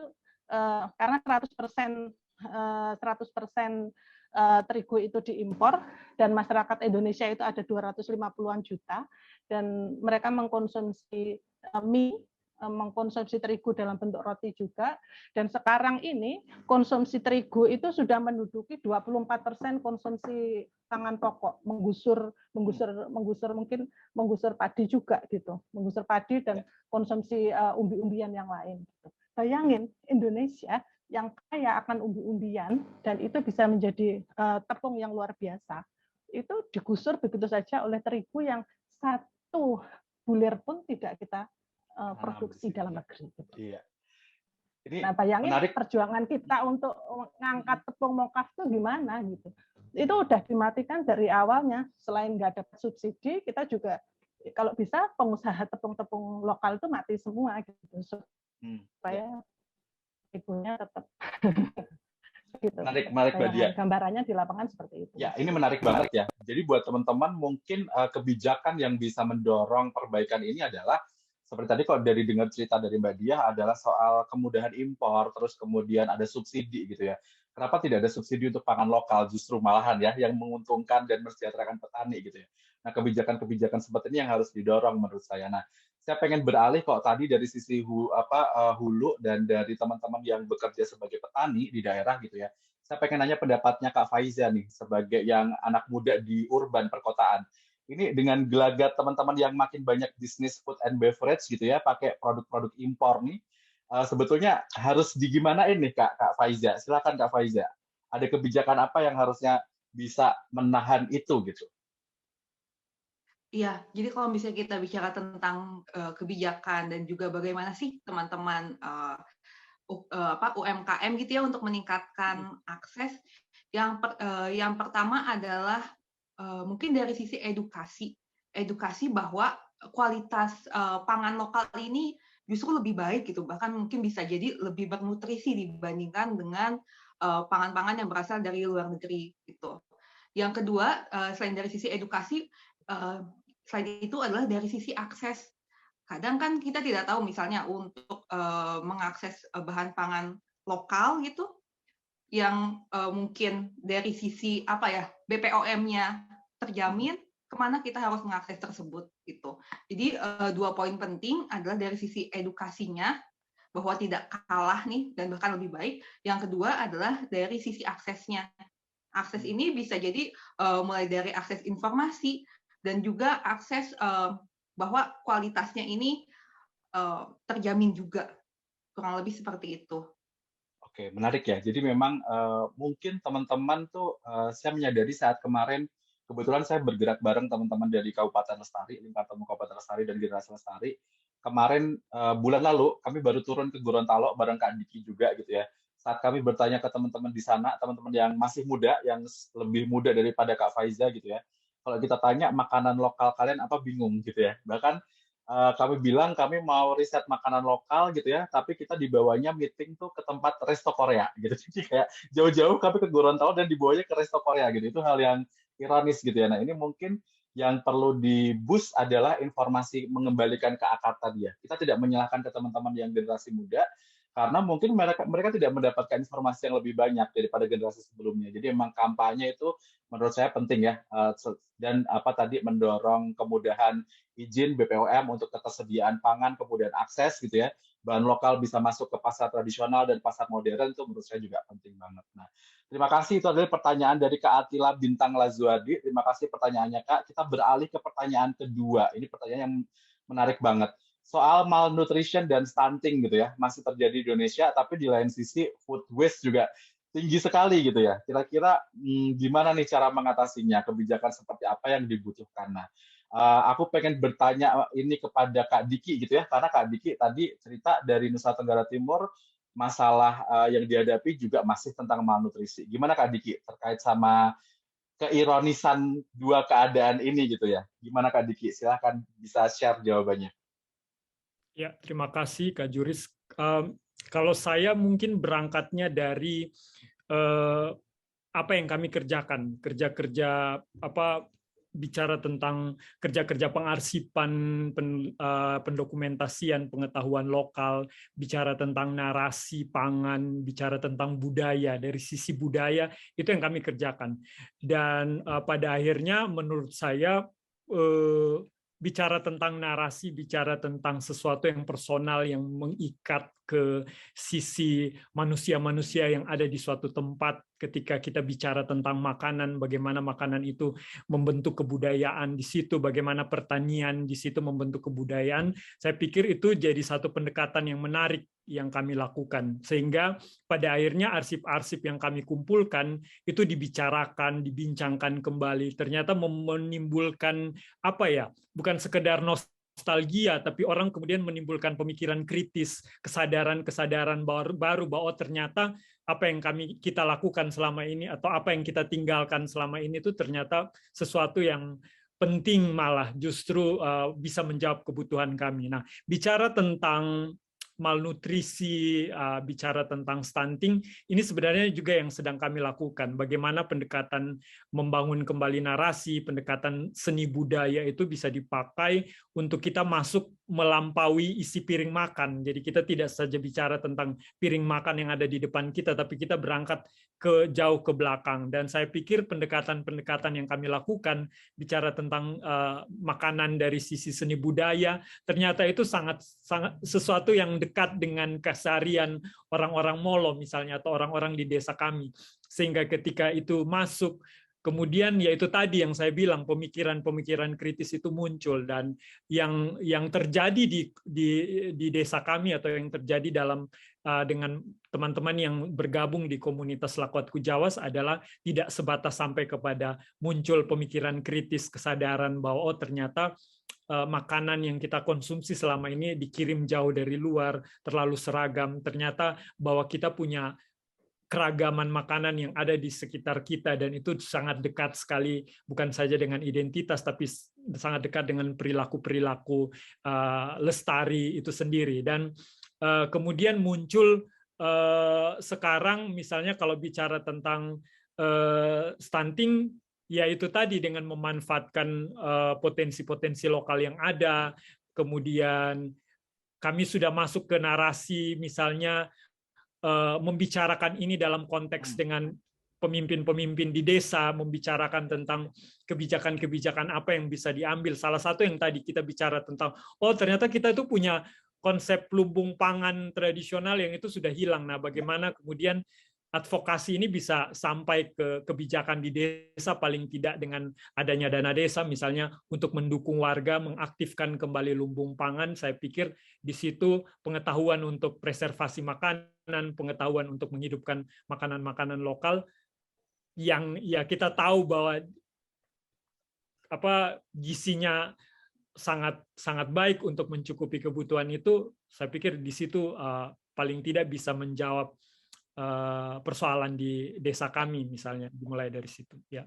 karena 100% terigu itu diimpor, dan masyarakat Indonesia itu ada 250-an juta, dan mereka mengkonsumsi mie, mengkonsumsi terigu dalam bentuk roti juga, dan sekarang ini konsumsi terigu itu sudah menduduki 24% konsumsi pangan pokok, menggusur padi juga gitu, menggusur padi dan konsumsi umbi-umbian yang lain. Bayangin Indonesia yang kaya akan umbi-umbian dan itu bisa menjadi tepung yang luar biasa, itu digusur begitu saja oleh terigu yang satu bulir pun tidak kita produksi dalam negeri. Iya. Ini Nah, bayangin menarik. perjuangan kita untuk mengangkat tepung mokaf itu gimana gitu. Itu udah dimatikan dari awalnya. Selain nggak dapat subsidi, kita juga kalau bisa pengusaha tepung-tepung lokal itu mati semua gitu supaya ibunya tetap gitu. Menarik Mbak Dia. Gambarannya di lapangan seperti itu. Ya, ini menarik banget ya. Jadi buat teman-teman mungkin kebijakan yang bisa mendorong perbaikan ini adalah seperti tadi kalau dari dengar cerita dari Mbak Dia adalah soal kemudahan impor, terus kemudian ada subsidi gitu ya. Kenapa tidak ada subsidi untuk pangan lokal, justru malahan ya yang menguntungkan dan mensejahterakan petani gitu ya. Nah, kebijakan-kebijakan seperti ini yang harus didorong menurut saya. Nah, saya pengen beralih kok tadi dari sisi hulu dan dari teman-teman yang bekerja sebagai petani di daerah gitu ya. Saya pengen nanya pendapatnya Kak Faiza nih sebagai yang anak muda di urban perkotaan. Ini dengan gelagat teman-teman yang makin banyak bisnis food and beverage gitu ya, pakai produk-produk impor nih, sebetulnya harus digimanain nih Kak Faiza? Silakan Kak Faiza. Ada kebijakan apa yang harusnya bisa menahan itu gitu? Iya, jadi kalau misalnya kita bicara tentang kebijakan dan juga bagaimana sih teman-teman UMKM gitu ya untuk meningkatkan akses, yang pertama adalah mungkin dari sisi edukasi bahwa kualitas pangan lokal ini justru lebih baik gitu, bahkan mungkin bisa jadi lebih bernutrisi dibandingkan dengan pangan-pangan yang berasal dari luar negeri gitu. Yang kedua, selain dari sisi edukasi, selain itu adalah dari sisi akses. Kadang kan kita tidak tahu misalnya untuk mengakses bahan pangan lokal gitu, yang mungkin dari sisi BPOM-nya terjamin, kemana kita harus mengakses tersebut gitu. Jadi 2 poin penting adalah dari sisi edukasinya bahwa tidak kalah nih dan bahkan lebih baik. Yang kedua adalah dari sisi aksesnya. Akses ini bisa jadi mulai dari akses informasi dan juga akses bahwa kualitasnya ini terjamin juga, kurang lebih seperti itu. Oke, menarik ya. Jadi memang mungkin teman-teman tuh saya menyadari saat kemarin kebetulan saya bergerak bareng teman-teman dari Kabupaten Lestari, Lingkar Temu Kabupaten Lestari dan Generasi Lestari. Kemarin bulan lalu kami baru turun ke Gorontalo bareng Kak Diki juga gitu ya. Saat kami bertanya ke teman-teman di sana, teman-teman yang masih muda, yang lebih muda daripada Kak Faiza gitu ya. Kalau kita tanya makanan lokal kalian apa, bingung gitu ya. Bahkan kami bilang kami mau riset makanan lokal gitu ya, tapi kita dibawanya meeting tuh ke tempat resto Korea gitu. Jadi kayak jauh-jauh kami ke Gorontalo dan dibawanya ke resto Korea gitu. Itu hal yang ironis gitu ya. Nah, ini mungkin yang perlu di-boost adalah informasi mengembalikan ke akar tadi ya. Kita tidak menyalahkan ke teman-teman yang generasi muda, karena mungkin mereka tidak mendapatkan informasi yang lebih banyak daripada generasi sebelumnya. Jadi memang kampanye itu menurut saya penting ya, dan mendorong kemudahan izin BPOM untuk ketersediaan pangan, kemudian akses gitu ya, bahan lokal bisa masuk ke pasar tradisional dan pasar modern, itu menurut saya juga penting banget. Nah, terima kasih, itu adalah pertanyaan dari Kak Atila Bintang Lazuardi. Terima kasih pertanyaannya Kak. Kita beralih ke pertanyaan kedua. Ini pertanyaan yang menarik banget. Soal malnutrition dan stunting gitu ya, masih terjadi di Indonesia, tapi di lain sisi food waste juga tinggi sekali gitu ya. Kira-kira gimana nih cara mengatasinya? Kebijakan seperti apa yang dibutuhkan? Nah, aku pengen bertanya ini kepada Kak Diki gitu ya, karena Kak Diki tadi cerita dari Nusa Tenggara Timur, masalah yang dihadapi juga masih tentang malnutrisi. Gimana Kak Diki terkait sama keironisan dua keadaan ini gitu ya? Gimana Kak Diki? Silahkan bisa share jawabannya. Ya, terima kasih Kak Juris. Kalau saya mungkin berangkatnya dari apa yang kami kerjakan, kerja-kerja bicara tentang kerja-kerja pengarsipan, pendokumentasian pengetahuan lokal, bicara tentang narasi pangan, bicara tentang budaya. Dari sisi budaya itu yang kami kerjakan. Dan pada akhirnya menurut saya bicara tentang narasi, bicara tentang sesuatu yang personal, yang mengikat ke sisi manusia-manusia yang ada di suatu tempat. Ketika kita bicara tentang makanan, bagaimana makanan itu membentuk kebudayaan di situ, bagaimana pertanian di situ membentuk kebudayaan, saya pikir itu jadi satu pendekatan yang menarik yang kami lakukan. Sehingga pada akhirnya arsip-arsip yang kami kumpulkan itu dibicarakan, dibincangkan kembali. Ternyata menimbulkan bukan sekedar nostalgia, tapi orang kemudian menimbulkan pemikiran kritis, kesadaran baru bahwa ternyata apa yang kita lakukan selama ini atau apa yang kita tinggalkan selama ini itu ternyata sesuatu yang penting, malah justru bisa menjawab kebutuhan kami. Nah, bicara tentang malnutrisi, bicara tentang stunting, ini sebenarnya juga yang sedang kami lakukan. Bagaimana pendekatan membangun kembali narasi, pendekatan seni budaya itu bisa dipakai untuk kita masuk melampaui isi piring makan. Jadi kita tidak saja bicara tentang piring makan yang ada di depan kita, tapi kita berangkat jauh ke belakang. Dan saya pikir pendekatan-pendekatan yang kami lakukan, bicara tentang makanan dari sisi seni budaya, ternyata itu sangat sesuatu yang dekat dengan keseharian orang-orang Molo misalnya, atau orang-orang di desa kami. Sehingga ketika itu masuk, kemudian ya itu tadi yang saya bilang, pemikiran-pemikiran kritis itu muncul. Dan yang terjadi di desa kami atau yang terjadi dengan teman-teman yang bergabung di komunitas Lakuatku Jawas adalah tidak sebatas sampai kepada muncul pemikiran kritis, kesadaran bahwa ternyata makanan yang kita konsumsi selama ini dikirim jauh dari luar, terlalu seragam. Ternyata bahwa kita punya keragaman makanan yang ada di sekitar kita, dan itu sangat dekat sekali, bukan saja dengan identitas, tapi sangat dekat dengan perilaku-perilaku lestari itu sendiri. Dan kemudian muncul sekarang misalnya kalau bicara tentang stunting, ya itu tadi dengan memanfaatkan potensi-potensi lokal yang ada. Kemudian kami sudah masuk ke narasi misalnya membicarakan ini dalam konteks dengan pemimpin-pemimpin di desa, membicarakan tentang kebijakan-kebijakan apa yang bisa diambil. Salah satu yang tadi kita bicara tentang, ternyata kita itu punya konsep lumbung pangan tradisional yang itu sudah hilang. Nah, bagaimana kemudian advokasi ini bisa sampai ke kebijakan di desa, paling tidak dengan adanya dana desa misalnya untuk mendukung warga mengaktifkan kembali lumbung pangan. Saya pikir di situ pengetahuan untuk preservasi makanan, pengetahuan untuk menghidupkan makanan-makanan lokal yang ya kita tahu bahwa gizinya sangat baik untuk mencukupi kebutuhan itu. Saya pikir di situ paling tidak bisa menjawab persoalan di desa kami misalnya, dimulai dari situ ya.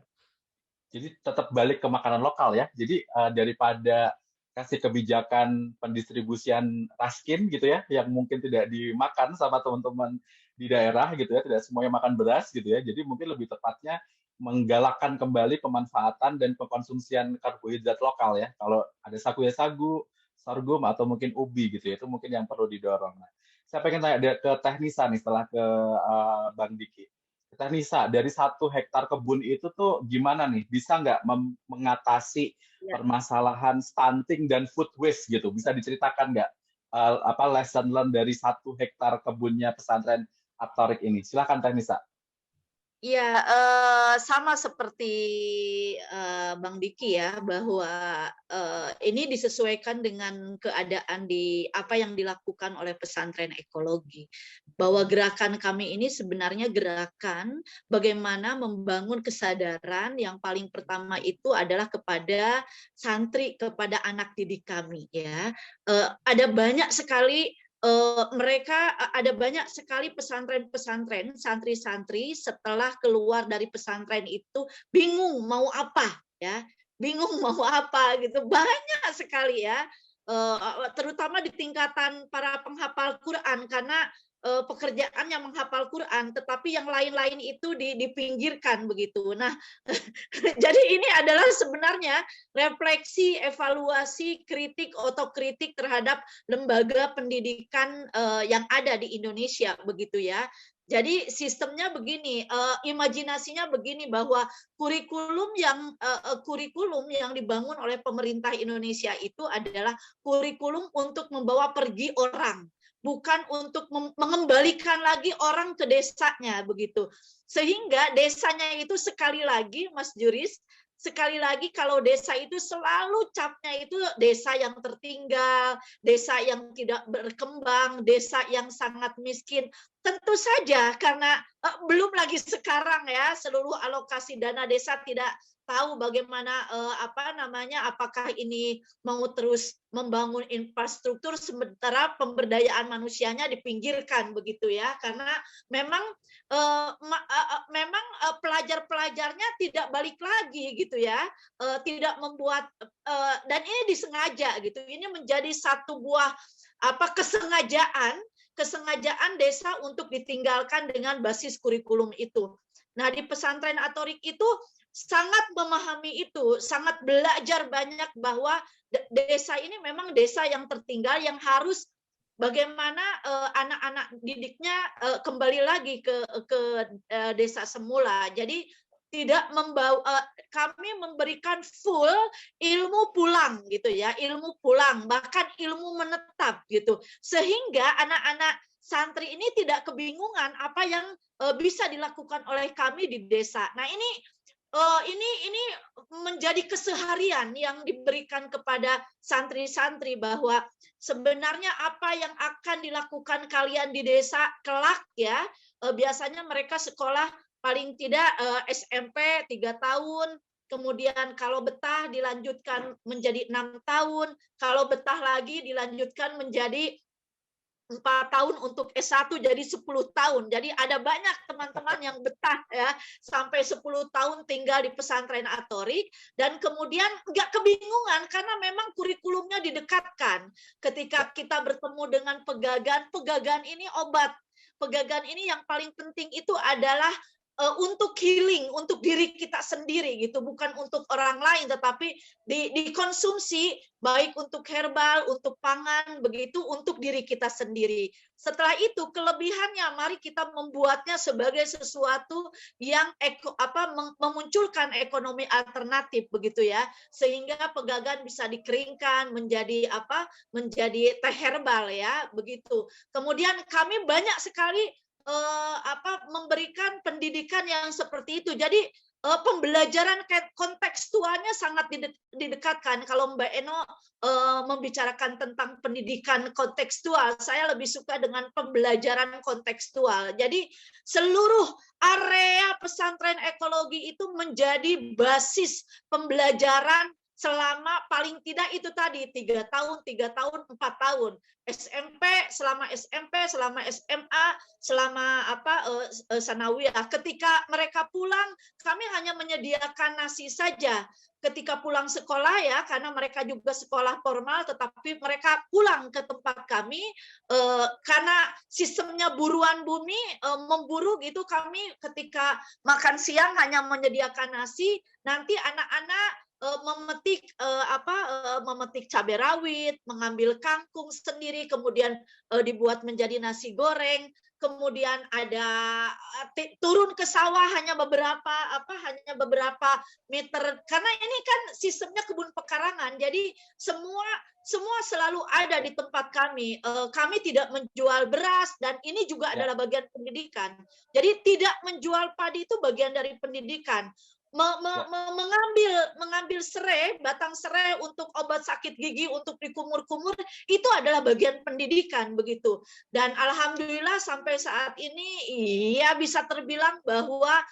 Jadi tetap balik ke makanan lokal ya. Jadi daripada kasih kebijakan pendistribusian raskin gitu ya, yang mungkin tidak dimakan sama teman-teman di daerah gitu ya, tidak semuanya makan beras gitu ya. Jadi mungkin lebih tepatnya menggalakkan kembali pemanfaatan dan pengkonsumsian karbohidrat lokal ya. Kalau ada sagu ya sagu, sorghum atau mungkin ubi gitu ya, itu mungkin yang perlu didorong. Nah, saya pengen tanya ke Teknisa nih setelah ke Bang Diki. Teknisa, dari 1 hektar kebun itu tuh gimana nih? Bisa nggak mengatasi permasalahan stunting dan food waste gitu? Bisa diceritakan nggak lesson learned dari 1 hektar kebunnya pesantren At-Thoriq ini? Silakan Teknisa. Ya, sama seperti Bang Diki ya, bahwa ini disesuaikan dengan keadaan di apa yang dilakukan oleh pesantren ekologi. Bahwa gerakan kami ini sebenarnya gerakan bagaimana membangun kesadaran yang paling pertama itu adalah kepada santri, kepada anak didik kami ya. Ada banyak sekali ada banyak sekali pesantren-pesantren, santri-santri setelah keluar dari pesantren itu bingung mau apa ya, bingung mau apa gitu, banyak sekali ya, terutama di tingkatan para penghafal Quran, karena pekerjaannya menghafal Quran, tetapi yang lain-lain itu dipinggirkan begitu. Nah, jadi ini adalah sebenarnya refleksi, evaluasi, kritik, otokritik terhadap lembaga pendidikan yang ada di Indonesia begitu ya. Jadi sistemnya begini, imajinasinya begini, bahwa kurikulum yang dibangun oleh pemerintah Indonesia itu adalah kurikulum untuk membawa pergi orang, bukan untuk mengembalikan lagi orang ke desanya begitu. Sehingga desanya itu sekali lagi Mas Juris, sekali lagi kalau desa itu selalu capnya itu desa yang tertinggal, desa yang tidak berkembang, desa yang sangat miskin. Tentu saja karena belum lagi sekarang ya seluruh alokasi dana desa tidak tahu bagaimana apakah ini mau terus membangun infrastruktur sementara pemberdayaan manusianya dipinggirkan begitu ya, karena memang pelajar-pelajarnya tidak balik lagi gitu ya, tidak membuat dan ini disengaja gitu, ini menjadi satu buah kesengajaan desa untuk ditinggalkan dengan basis kurikulum itu. Nah di pesantren Atorik itu sangat memahami itu, sangat belajar banyak bahwa desa ini memang desa yang tertinggal yang harus bagaimana anak-anak didiknya kembali lagi ke desa semula. Jadi tidak kami memberikan full ilmu pulang gitu ya, ilmu pulang bahkan ilmu menetap gitu, sehingga anak-anak santri ini tidak kebingungan apa yang bisa dilakukan oleh kami di desa. Nah ini menjadi keseharian yang diberikan kepada santri-santri bahwa sebenarnya apa yang akan dilakukan kalian di desa kelak ya, biasanya mereka sekolah paling tidak SMP 3 tahun, kemudian kalau betah dilanjutkan menjadi 6 tahun, kalau betah lagi dilanjutkan menjadi 4 tahun untuk S1 jadi 10 tahun. Jadi ada banyak teman-teman yang betah ya sampai 10 tahun tinggal di pesantren Atorik dan kemudian nggak kebingungan karena memang kurikulumnya didekatkan. Ketika kita bertemu dengan pegagan ini obat. Pegagan ini yang paling penting itu adalah untuk healing, untuk diri kita sendiri gitu, bukan untuk orang lain, tetapi dikonsumsi baik untuk herbal, untuk pangan, begitu untuk diri kita sendiri. Setelah itu kelebihannya mari kita membuatnya sebagai sesuatu yang memunculkan ekonomi alternatif begitu ya, sehingga pegagan bisa dikeringkan menjadi menjadi teh herbal ya, begitu. Kemudian kami banyak sekali memberikan pendidikan yang seperti itu. Jadi pembelajaran kontekstualnya sangat didekatkan. Kalau Mbak Eno membicarakan tentang pendidikan kontekstual, saya lebih suka dengan pembelajaran kontekstual. Jadi seluruh area pesantren ekologi itu menjadi basis pembelajaran selama paling tidak itu tadi 3 tahun, 4 tahun. SMP, selama SMA, selama sanawiyah. Ketika mereka pulang, kami hanya menyediakan nasi saja. Ketika pulang sekolah ya, karena mereka juga sekolah formal, tetapi mereka pulang ke tempat kami karena sistemnya buruan bumi, memburu gitu. Kami ketika makan siang hanya menyediakan nasi, nanti anak-anak memetik cabai rawit, mengambil kangkung sendiri, kemudian dibuat menjadi nasi goreng, kemudian ada turun ke sawah hanya beberapa meter, karena ini kan sistemnya kebun pekarangan, jadi semua selalu ada di tempat kami. Kami tidak menjual beras dan ini juga adalah bagian pendidikan. Jadi tidak menjual padi itu bagian dari pendidikan. Mengambil serai, batang serai untuk obat sakit gigi, untuk dikumur-kumur, itu adalah bagian pendidikan begitu. Dan alhamdulillah sampai saat ini ya bisa terbilang bahwa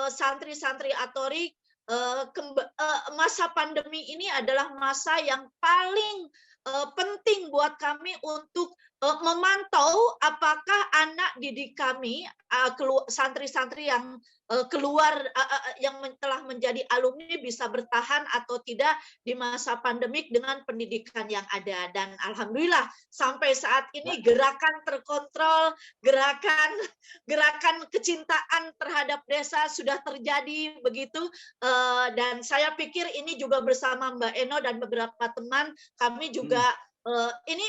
santri-santri Atorik masa pandemi ini adalah masa yang paling penting buat kami untuk memantau apakah anak didik kami, santri-santri yang keluar yang telah menjadi alumni bisa bertahan atau tidak di masa pandemik dengan pendidikan yang ada. Dan alhamdulillah sampai saat ini gerakan terkontrol, gerakan kecintaan terhadap desa sudah terjadi begitu. Dan saya pikir ini juga bersama Mbak Eno dan beberapa teman kami juga ini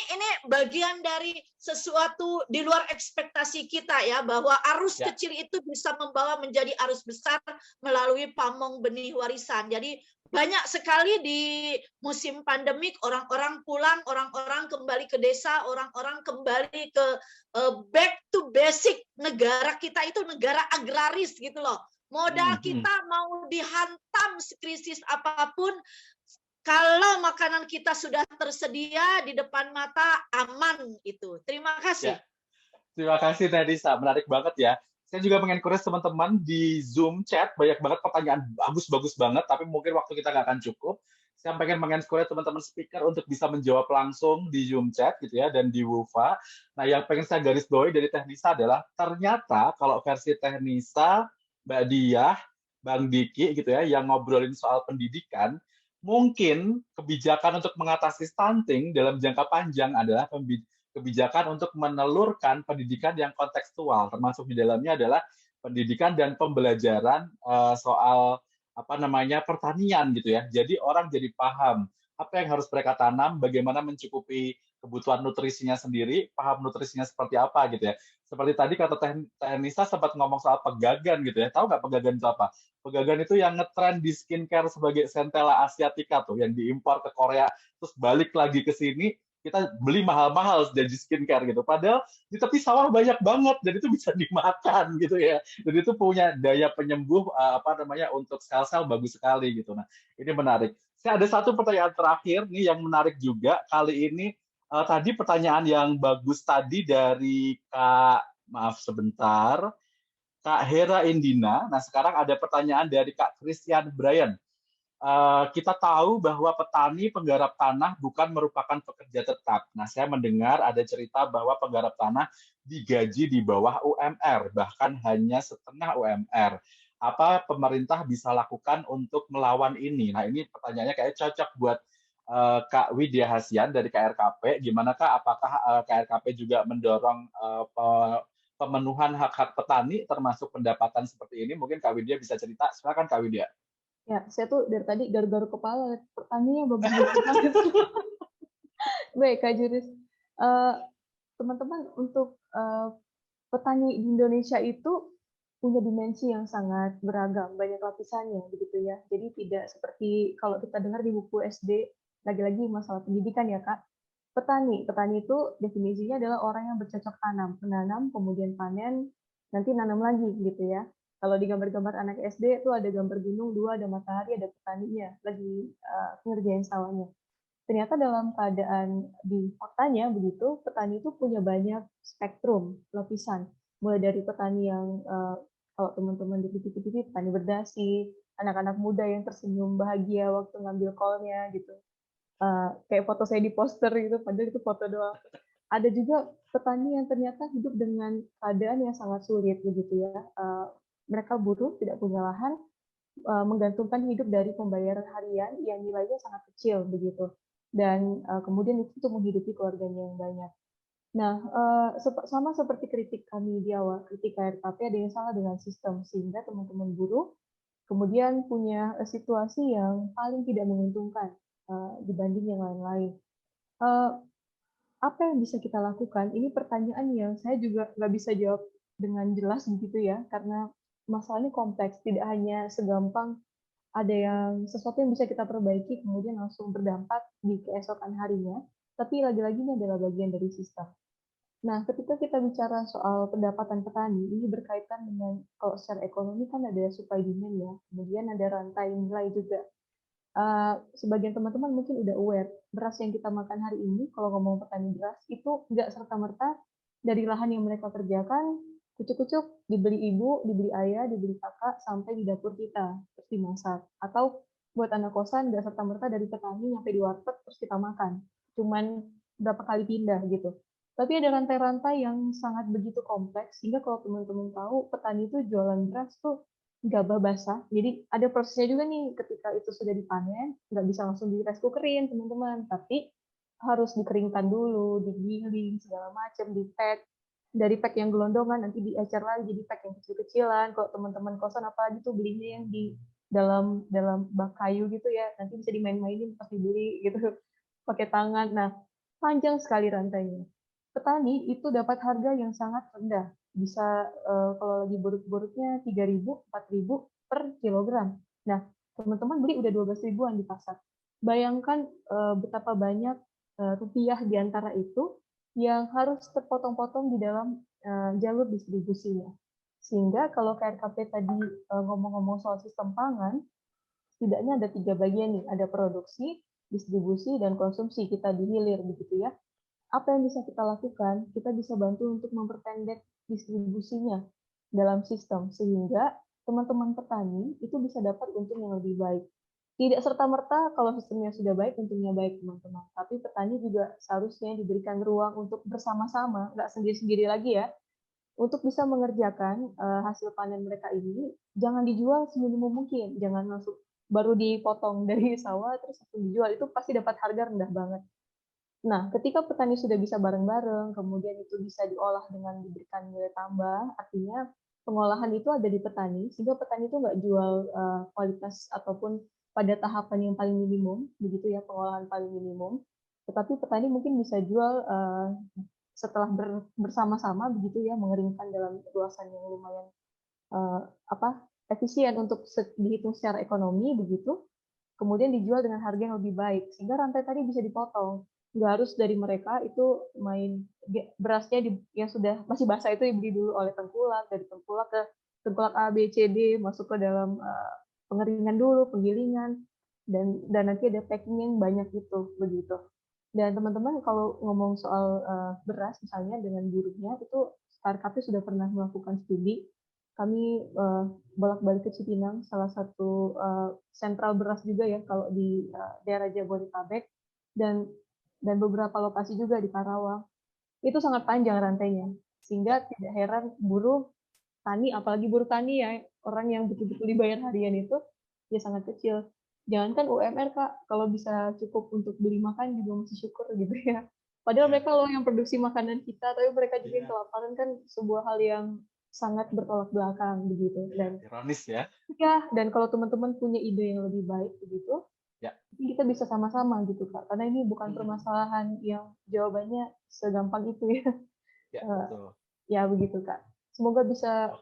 bagian dari sesuatu di luar ekspektasi kita ya, bahwa arus kecil itu bisa membawa menjadi arus besar melalui pamong benih warisan. Jadi banyak sekali di musim pandemik orang-orang pulang, orang-orang kembali ke desa, orang-orang kembali ke back to basic. Negara kita itu negara agraris gitu loh. Modal kita mau dihantam krisis apapun, kalau makanan kita sudah tersedia di depan mata, aman itu. Terima kasih. Ya. Terima kasih Nadisa, menarik banget ya. Saya juga pengen encourage teman-teman di Zoom chat, banyak banget pertanyaan bagus-bagus banget, tapi mungkin waktu kita nggak akan cukup. Saya pengen encourage teman-teman speaker untuk bisa menjawab langsung di Zoom chat gitu ya, dan di WUFA. Nah, yang pengen saya garis bawahi dari Teknisa adalah ternyata kalau versi Teknisa, Mbak Diah, Bang Diki gitu ya, yang ngobrolin soal pendidikan, mungkin kebijakan untuk mengatasi stunting dalam jangka panjang adalah kebijakan untuk menelurkan pendidikan yang kontekstual, termasuk di dalamnya adalah pendidikan dan pembelajaran soal pertanian gitu ya. Jadi orang jadi paham apa yang harus mereka tanam, bagaimana mencukupi kebutuhan nutrisinya sendiri, paham nutrisinya seperti apa gitu ya. Seperti tadi kata Teknisa sempat ngomong soal pegagan gitu ya. Tahu nggak pegagan itu apa? Pegagan itu yang ngetren di skincare sebagai Centella asiatica tuh, yang diimpor ke Korea, terus balik lagi ke sini, kita beli mahal-mahal jadi skincare gitu. Padahal di tepi sawah banyak banget dan itu bisa dimakan gitu ya. Dan itu punya daya penyembuh untuk sel-sel bagus sekali gitu. Nah, ini menarik. Saya ada satu pertanyaan terakhir nih yang menarik juga kali ini. Tadi pertanyaan yang bagus tadi dari Kak Hera Indina. Nah, sekarang ada pertanyaan dari Kak Christian Brian. Kita tahu bahwa petani penggarap tanah bukan merupakan pekerja tetap. Nah, saya mendengar ada cerita bahwa penggarap tanah digaji di bawah UMR, bahkan hanya setengah UMR. Apa pemerintah bisa lakukan untuk melawan ini? Nah, ini pertanyaannya kayak cocok buat Kak Widya Hasian dari KRKP. Gimana Kak? Apakah KRKP juga mendorong pemenuhan hak-hak petani termasuk pendapatan seperti ini? Mungkin Kak Widya bisa cerita. Silakan Kak Widya. Ya, saya tuh dari tadi garu-garu kepala, pertanyaannya bagus-bagus banget. Baik, Kak Juris. Teman-teman, untuk petani di Indonesia itu punya dimensi yang sangat beragam, banyak lapisannya, begitu ya. Jadi tidak seperti kalau kita dengar di buku SD, lagi-lagi masalah pendidikan ya, Kak. Petani itu definisinya adalah orang yang bercocok tanam, menanam, kemudian panen, nanti nanam lagi, gitu ya. Kalau di gambar-gambar anak SD itu ada gambar gunung, 2 ada matahari, ada petaninya lagi ngerjain sawahnya. Ternyata dalam keadaan di faktanya begitu, petani itu punya banyak spektrum lapisan. Mulai dari petani yang kalau teman-teman di TV, petani berdasi, anak-anak muda yang tersenyum bahagia waktu ngambil call-nya gitu. Kayak foto saya di poster gitu, padahal itu foto doang. Ada juga petani yang ternyata hidup dengan keadaan yang sangat sulit begitu ya. Mereka buruh, tidak punya lahan, menggantungkan hidup dari pembayaran harian yang nilainya sangat kecil begitu, dan kemudian itu untuk menghidupi keluarganya yang banyak. Nah, sama seperti kritik kami di awal, kritik KRKP ada yang salah dengan sistem, sehingga teman-teman buruh kemudian punya situasi yang paling tidak menguntungkan dibanding yang lain-lain. Apa yang bisa kita lakukan? Ini pertanyaan yang saya juga nggak bisa jawab dengan jelas begitu ya, karena masalahnya kompleks, tidak hanya segampang ada yang sesuatu yang bisa kita perbaiki kemudian langsung berdampak di keesokan harinya, tapi lagi-lagi ini adalah bagian dari sistem. Nah, ketika kita bicara soal pendapatan petani, ini berkaitan dengan, kalau secara ekonomi kan ada supply demand ya, kemudian ada rantai nilai juga. Sebagian teman-teman mungkin udah aware, beras yang kita makan hari ini, kalau ngomong petani beras, itu nggak serta-merta dari lahan yang mereka kerjakan, kucuk-kucuk dibeli ibu, dibeli ayah, dibeli kakak, sampai di dapur kita, terus dimasak. Atau buat anak kosan, nggak serta-merta dari petani sampai di warteg, terus kita makan. Cuman berapa kali pindah gitu. Tapi ada rantai-rantai yang sangat begitu kompleks, sehingga kalau teman-teman tahu, petani itu jualan beras tuh gabah basah. Jadi ada prosesnya juga nih, ketika itu sudah dipanen, nggak bisa langsung di rice cookerin, teman-teman. Tapi harus dikeringkan dulu, digiling, segala macam, di-pack. Dari pack yang gelondongan nanti diecer lagi jadi pack yang kecil-kecilan. Kalau teman-teman kosan apalagi tuh belinya yang di dalam bak kayu gitu ya, nanti bisa dimain-mainin pas dibeli gitu pakai tangan. Nah, panjang sekali rantainya. Petani itu dapat harga yang sangat rendah, bisa kalau lagi buruk-buruknya 3.000, 4.000 per kilogram. Nah, teman-teman beli udah 12 ribuan di pasar. Bayangkan betapa banyak rupiah di antara itu yang harus terpotong-potong di dalam jalur distribusinya. Sehingga kalau KRKP tadi ngomong-ngomong soal sistem pangan, setidaknya ada 3 bagian nih, ada produksi, distribusi, dan konsumsi, kita dihilir begitu ya. Apa yang bisa kita lakukan? Kita bisa bantu untuk memperpendek distribusinya dalam sistem, sehingga teman-teman petani itu bisa dapat untung yang lebih baik. Tidak serta-merta kalau sistemnya sudah baik, untungnya baik teman-teman. Tapi petani juga seharusnya diberikan ruang untuk bersama-sama, nggak sendiri-sendiri lagi ya, untuk bisa mengerjakan hasil panen mereka ini. Jangan dijual seminimum mungkin, jangan langsung baru dipotong dari sawah terus langsung dijual, itu pasti dapat harga rendah banget. Nah, ketika petani sudah bisa bareng-bareng, kemudian itu bisa diolah dengan diberikan nilai tambah, artinya pengolahan itu ada di petani, sehingga petani itu nggak jual kualitas ataupun pada tahapan yang paling minimum, begitu ya, pengolahan paling minimum. Tetapi petani mungkin bisa jual setelah bersama-sama, begitu ya, mengeringkan dalam luasan yang lumayan efisien untuk dihitung secara ekonomi, begitu. Kemudian dijual dengan harga yang lebih baik, sehingga rantai tadi bisa dipotong. Nggak harus dari mereka itu main berasnya yang sudah masih basah itu dibeli dulu oleh tengkulak, dari tengkulak ke tengkulak A, B, C, D, masuk ke dalam pengeringan dulu, penggilingan, dan nanti ada packing yang banyak itu, begitu. Dan teman-teman kalau ngomong soal beras misalnya dengan buruhnya, itu KRKP sudah pernah melakukan studi. Kami bolak-balik ke Cipinang, salah satu sentral beras juga ya kalau di daerah Jabodetabek, dan beberapa lokasi juga di Karawang. Itu sangat panjang rantainya, sehingga tidak heran buruh tani, apalagi buruh tani ya, orang yang betul-betul dibayar harian itu ya sangat kecil. Jangankan UMR Kak, kalau bisa cukup untuk beli makan juga masih syukur gitu ya. Padahal mereka loh yang produksi makanan kita, tapi mereka juga yang kelaparan, kan sebuah hal yang sangat bertolak belakang begitu. Dan ironis ya. Ya, dan kalau teman-teman punya ide yang lebih baik begitu, ya, kita bisa sama-sama gitu Kak. Karena ini bukan permasalahan yang jawabannya segampang itu ya. Ya, betul. Ya begitu Kak. Semoga bisa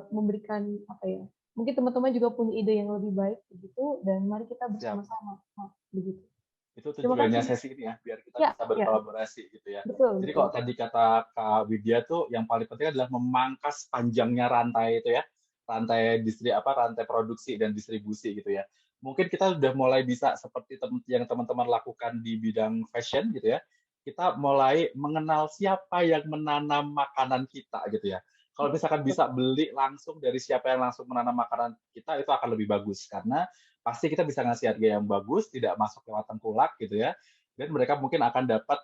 memberikan apa ya? Mungkin teman-teman juga punya ide yang lebih baik begitu, dan mari kita bersama-sama. Nah, begitu. Itu tujuannya sesi ini ya, biar kita bisa berkolaborasi gitu ya. Betul, jadi kalau tadi kata Kak Widya tuh yang paling penting adalah memangkas panjangnya rantai itu ya, rantai rantai produksi dan distribusi gitu ya. Mungkin kita sudah mulai bisa seperti yang teman-teman lakukan di bidang fashion gitu ya. Kita mulai mengenal siapa yang menanam makanan kita gitu ya. Kalau misalkan bisa beli langsung dari siapa yang langsung menanam makanan kita, itu akan lebih bagus karena pasti kita bisa ngasih harga yang bagus, tidak masuk lewat tengkulak gitu ya, dan mereka mungkin akan dapat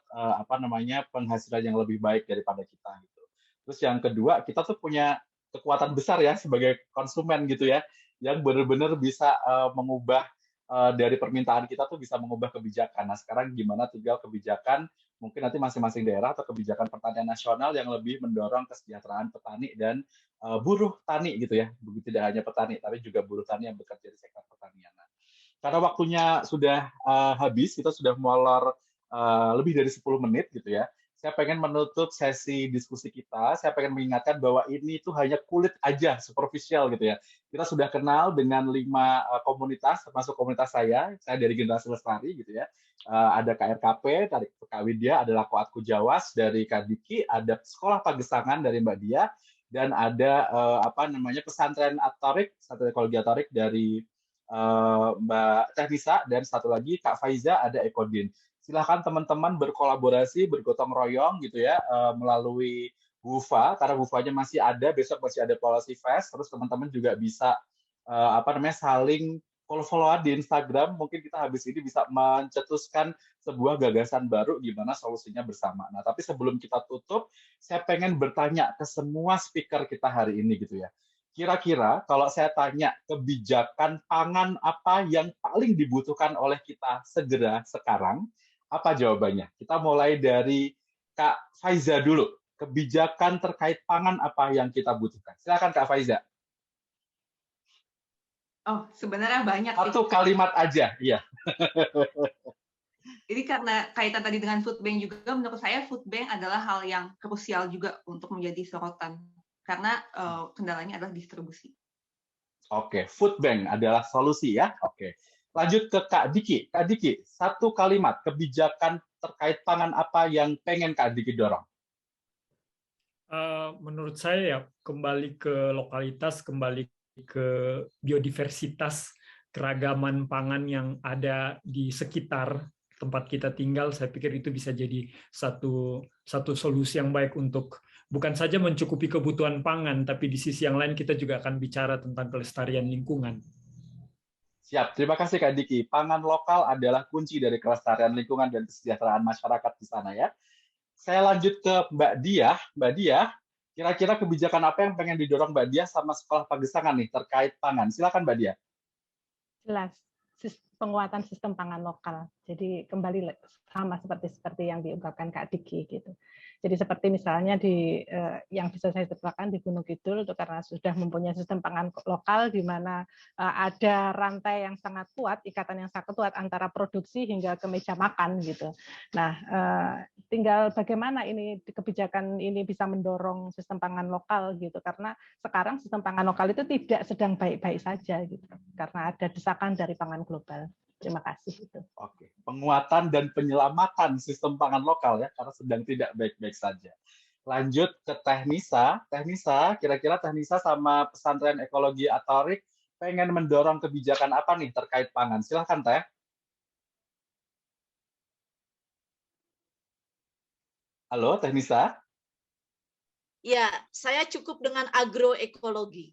penghasilan yang lebih baik daripada kita gitu. Terus yang kedua, kita tuh punya kekuatan besar ya sebagai konsumen gitu ya, yang benar-benar bisa mengubah dari permintaan kita tuh bisa mengubah kebijakan. Nah sekarang gimana tinggal kebijakan mungkin nanti masing-masing daerah atau kebijakan pertanian nasional yang lebih mendorong kesejahteraan petani dan buruh tani gitu ya, tidak hanya petani tapi juga buruh tani yang bekerja di sektor pertanian. Nah, karena waktunya sudah habis, kita sudah molor lebih dari 10 menit gitu ya. Saya pengen menutup sesi diskusi kita. Saya pengen mengingatkan bahwa ini itu hanya kulit aja, superficial gitu ya. Kita sudah kenal dengan 5 komunitas, termasuk komunitas saya dari Generasi Lestari gitu ya. Ada KRKP dari Kak Widya, ada Lakoatku Jawas dari Kak Diki, ada Sekolah Pagesangan dari Mbak Dia, dan ada pesantren Atorik, pesantren ekologi Atorik dari Mbak Tehnisa, dan satu lagi Kak Faiza ada Ekodin. Silahkan teman-teman berkolaborasi, bergotong royong gitu ya melalui WUFA, karena WUFA-nya masih ada, besok masih ada Policy Fest, terus teman-teman juga bisa saling follow-followan di Instagram. Mungkin kita habis ini bisa mencetuskan sebuah gagasan baru gimana solusinya bersama. Nah, tapi sebelum kita tutup, saya pengen bertanya ke semua speaker kita hari ini gitu ya. Kira-kira kalau saya tanya kebijakan pangan apa yang paling dibutuhkan oleh kita segera sekarang, apa jawabannya? Kita mulai dari Kak Faiza dulu. Kebijakan terkait pangan apa yang kita butuhkan? Silakan Kak Faiza. Oh, sebenarnya banyak. Satu kalimat aja, iya. Jadi karena kaitan tadi dengan food bank juga, menurut saya food bank adalah hal yang krusial juga untuk menjadi sorotan. Karena kendalanya adalah distribusi. Oke, food bank adalah solusi ya. Oke. Lanjut ke Kak Diki. Kak Diki, satu kalimat kebijakan terkait pangan apa yang pengen Kak Diki dorong? Menurut saya ya kembali ke lokalitas, kembali ke biodiversitas, keragaman pangan yang ada di sekitar tempat kita tinggal. Saya pikir itu bisa jadi satu solusi yang baik untuk bukan saja mencukupi kebutuhan pangan, tapi di sisi yang lain kita juga akan bicara tentang kelestarian lingkungan. Siap, terima kasih Kak Diki. Pangan lokal adalah kunci dari kelestarian lingkungan dan kesejahteraan masyarakat di sana ya. Saya lanjut ke Mbak Diah. Mbak Diah, kira-kira kebijakan apa yang pengen didorong Mbak Diah sama Sekolah Pagesangan nih terkait pangan? Silakan Mbak Diah. Jelas, penguatan sistem pangan lokal. Jadi kembali sama seperti yang diungkapkan Kak Diki gitu. Jadi seperti misalnya yang bisa saya ceritakan di Gunung Kidul itu karena sudah mempunyai sistem pangan lokal di mana ada rantai yang sangat kuat, ikatan yang sangat kuat antara produksi hingga ke meja makan gitu. Nah, tinggal bagaimana ini kebijakan ini bisa mendorong sistem pangan lokal gitu, karena sekarang sistem pangan lokal itu tidak sedang baik-baik saja gitu, karena ada desakan dari pangan global. Terima kasih itu. Oke, penguatan dan penyelamatan sistem pangan lokal ya, karena sedang tidak baik-baik saja. Lanjut ke Teh Nisa. Teh Nisa, kira-kira Teh Nisa sama Pesantren Ekologi Atorik pengen mendorong kebijakan apa nih terkait pangan? Silahkan Teh. Halo, Teh Nisa. Ya, saya cukup dengan agroekologi.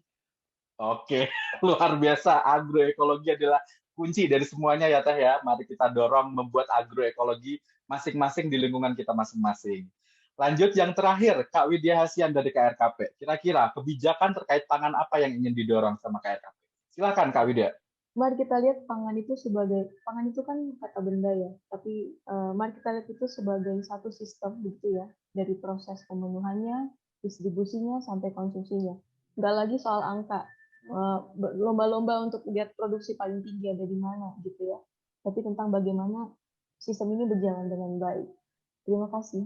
Oke, luar biasa. Agroekologi adalah kunci dari semuanya ya Teh ya. Mari kita dorong membuat agroekologi masing-masing di lingkungan kita masing-masing. Lanjut yang terakhir, Kak Widya Hasian dari KRKP. Kira-kira kebijakan terkait pangan apa yang ingin didorong sama KRKP? Silakan Kak Widya. Mari kita lihat pangan itu kan kata benda ya, tapi mari kita lihat itu sebagai satu sistem gitu ya, dari proses pemenuhannya, distribusinya, sampai konsumsinya. Nggak lagi soal angka, lomba-lomba untuk lihat produksi paling tinggi ada di mana gitu ya, tapi tentang bagaimana sistem ini berjalan dengan baik. Terima kasih.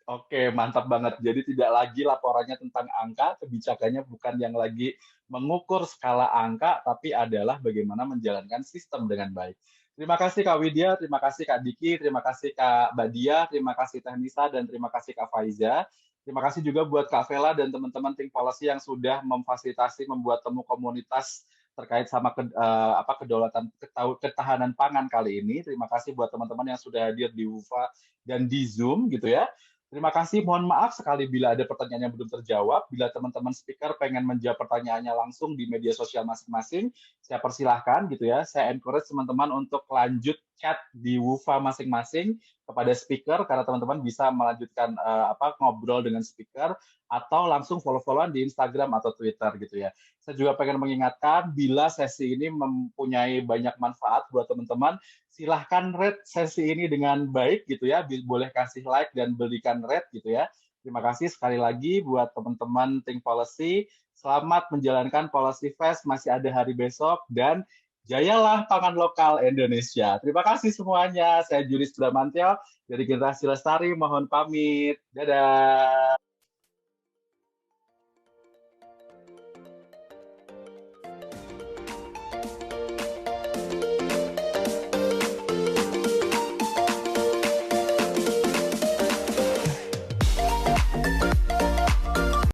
Oke, mantap banget. Jadi tidak lagi laporannya tentang angka, kebijakannya bukan yang lagi mengukur skala angka, tapi adalah bagaimana menjalankan sistem dengan baik. Terima kasih Kak Widya, terima kasih Kak Diki, terima kasih Kak Badia, terima kasih Teh Nisa, dan terima kasih Kak Faiza. Terima kasih juga buat Kak Vela dan teman-teman Think Policy yang sudah memfasilitasi membuat temu komunitas terkait sama kedaulatan ketahanan pangan kali ini. Terima kasih buat teman-teman yang sudah hadir di WUFA dan di Zoom gitu ya. Terima kasih, mohon maaf sekali bila ada pertanyaan yang belum terjawab. Bila teman-teman speaker pengen menjawab pertanyaannya langsung di media sosial masing-masing, saya persilahkan gitu ya. Saya encourage teman-teman untuk lanjut chat di WUFA masing-masing kepada speaker, karena teman-teman bisa melanjutkan ngobrol dengan speaker, atau langsung follow-followan di Instagram atau Twitter gitu ya. Saya juga pengen mengingatkan, bila sesi ini mempunyai banyak manfaat buat teman-teman, silahkan rate sesi ini dengan baik gitu ya, boleh kasih like dan berikan rate gitu ya. Terima kasih sekali lagi buat teman-teman Think Policy. Selamat menjalankan Policy Fest, masih ada hari besok, dan jayalah pangan lokal Indonesia. Terima kasih semuanya. Saya Juris Bramantyo dari Generasi Lestari, mohon pamit. Dadah.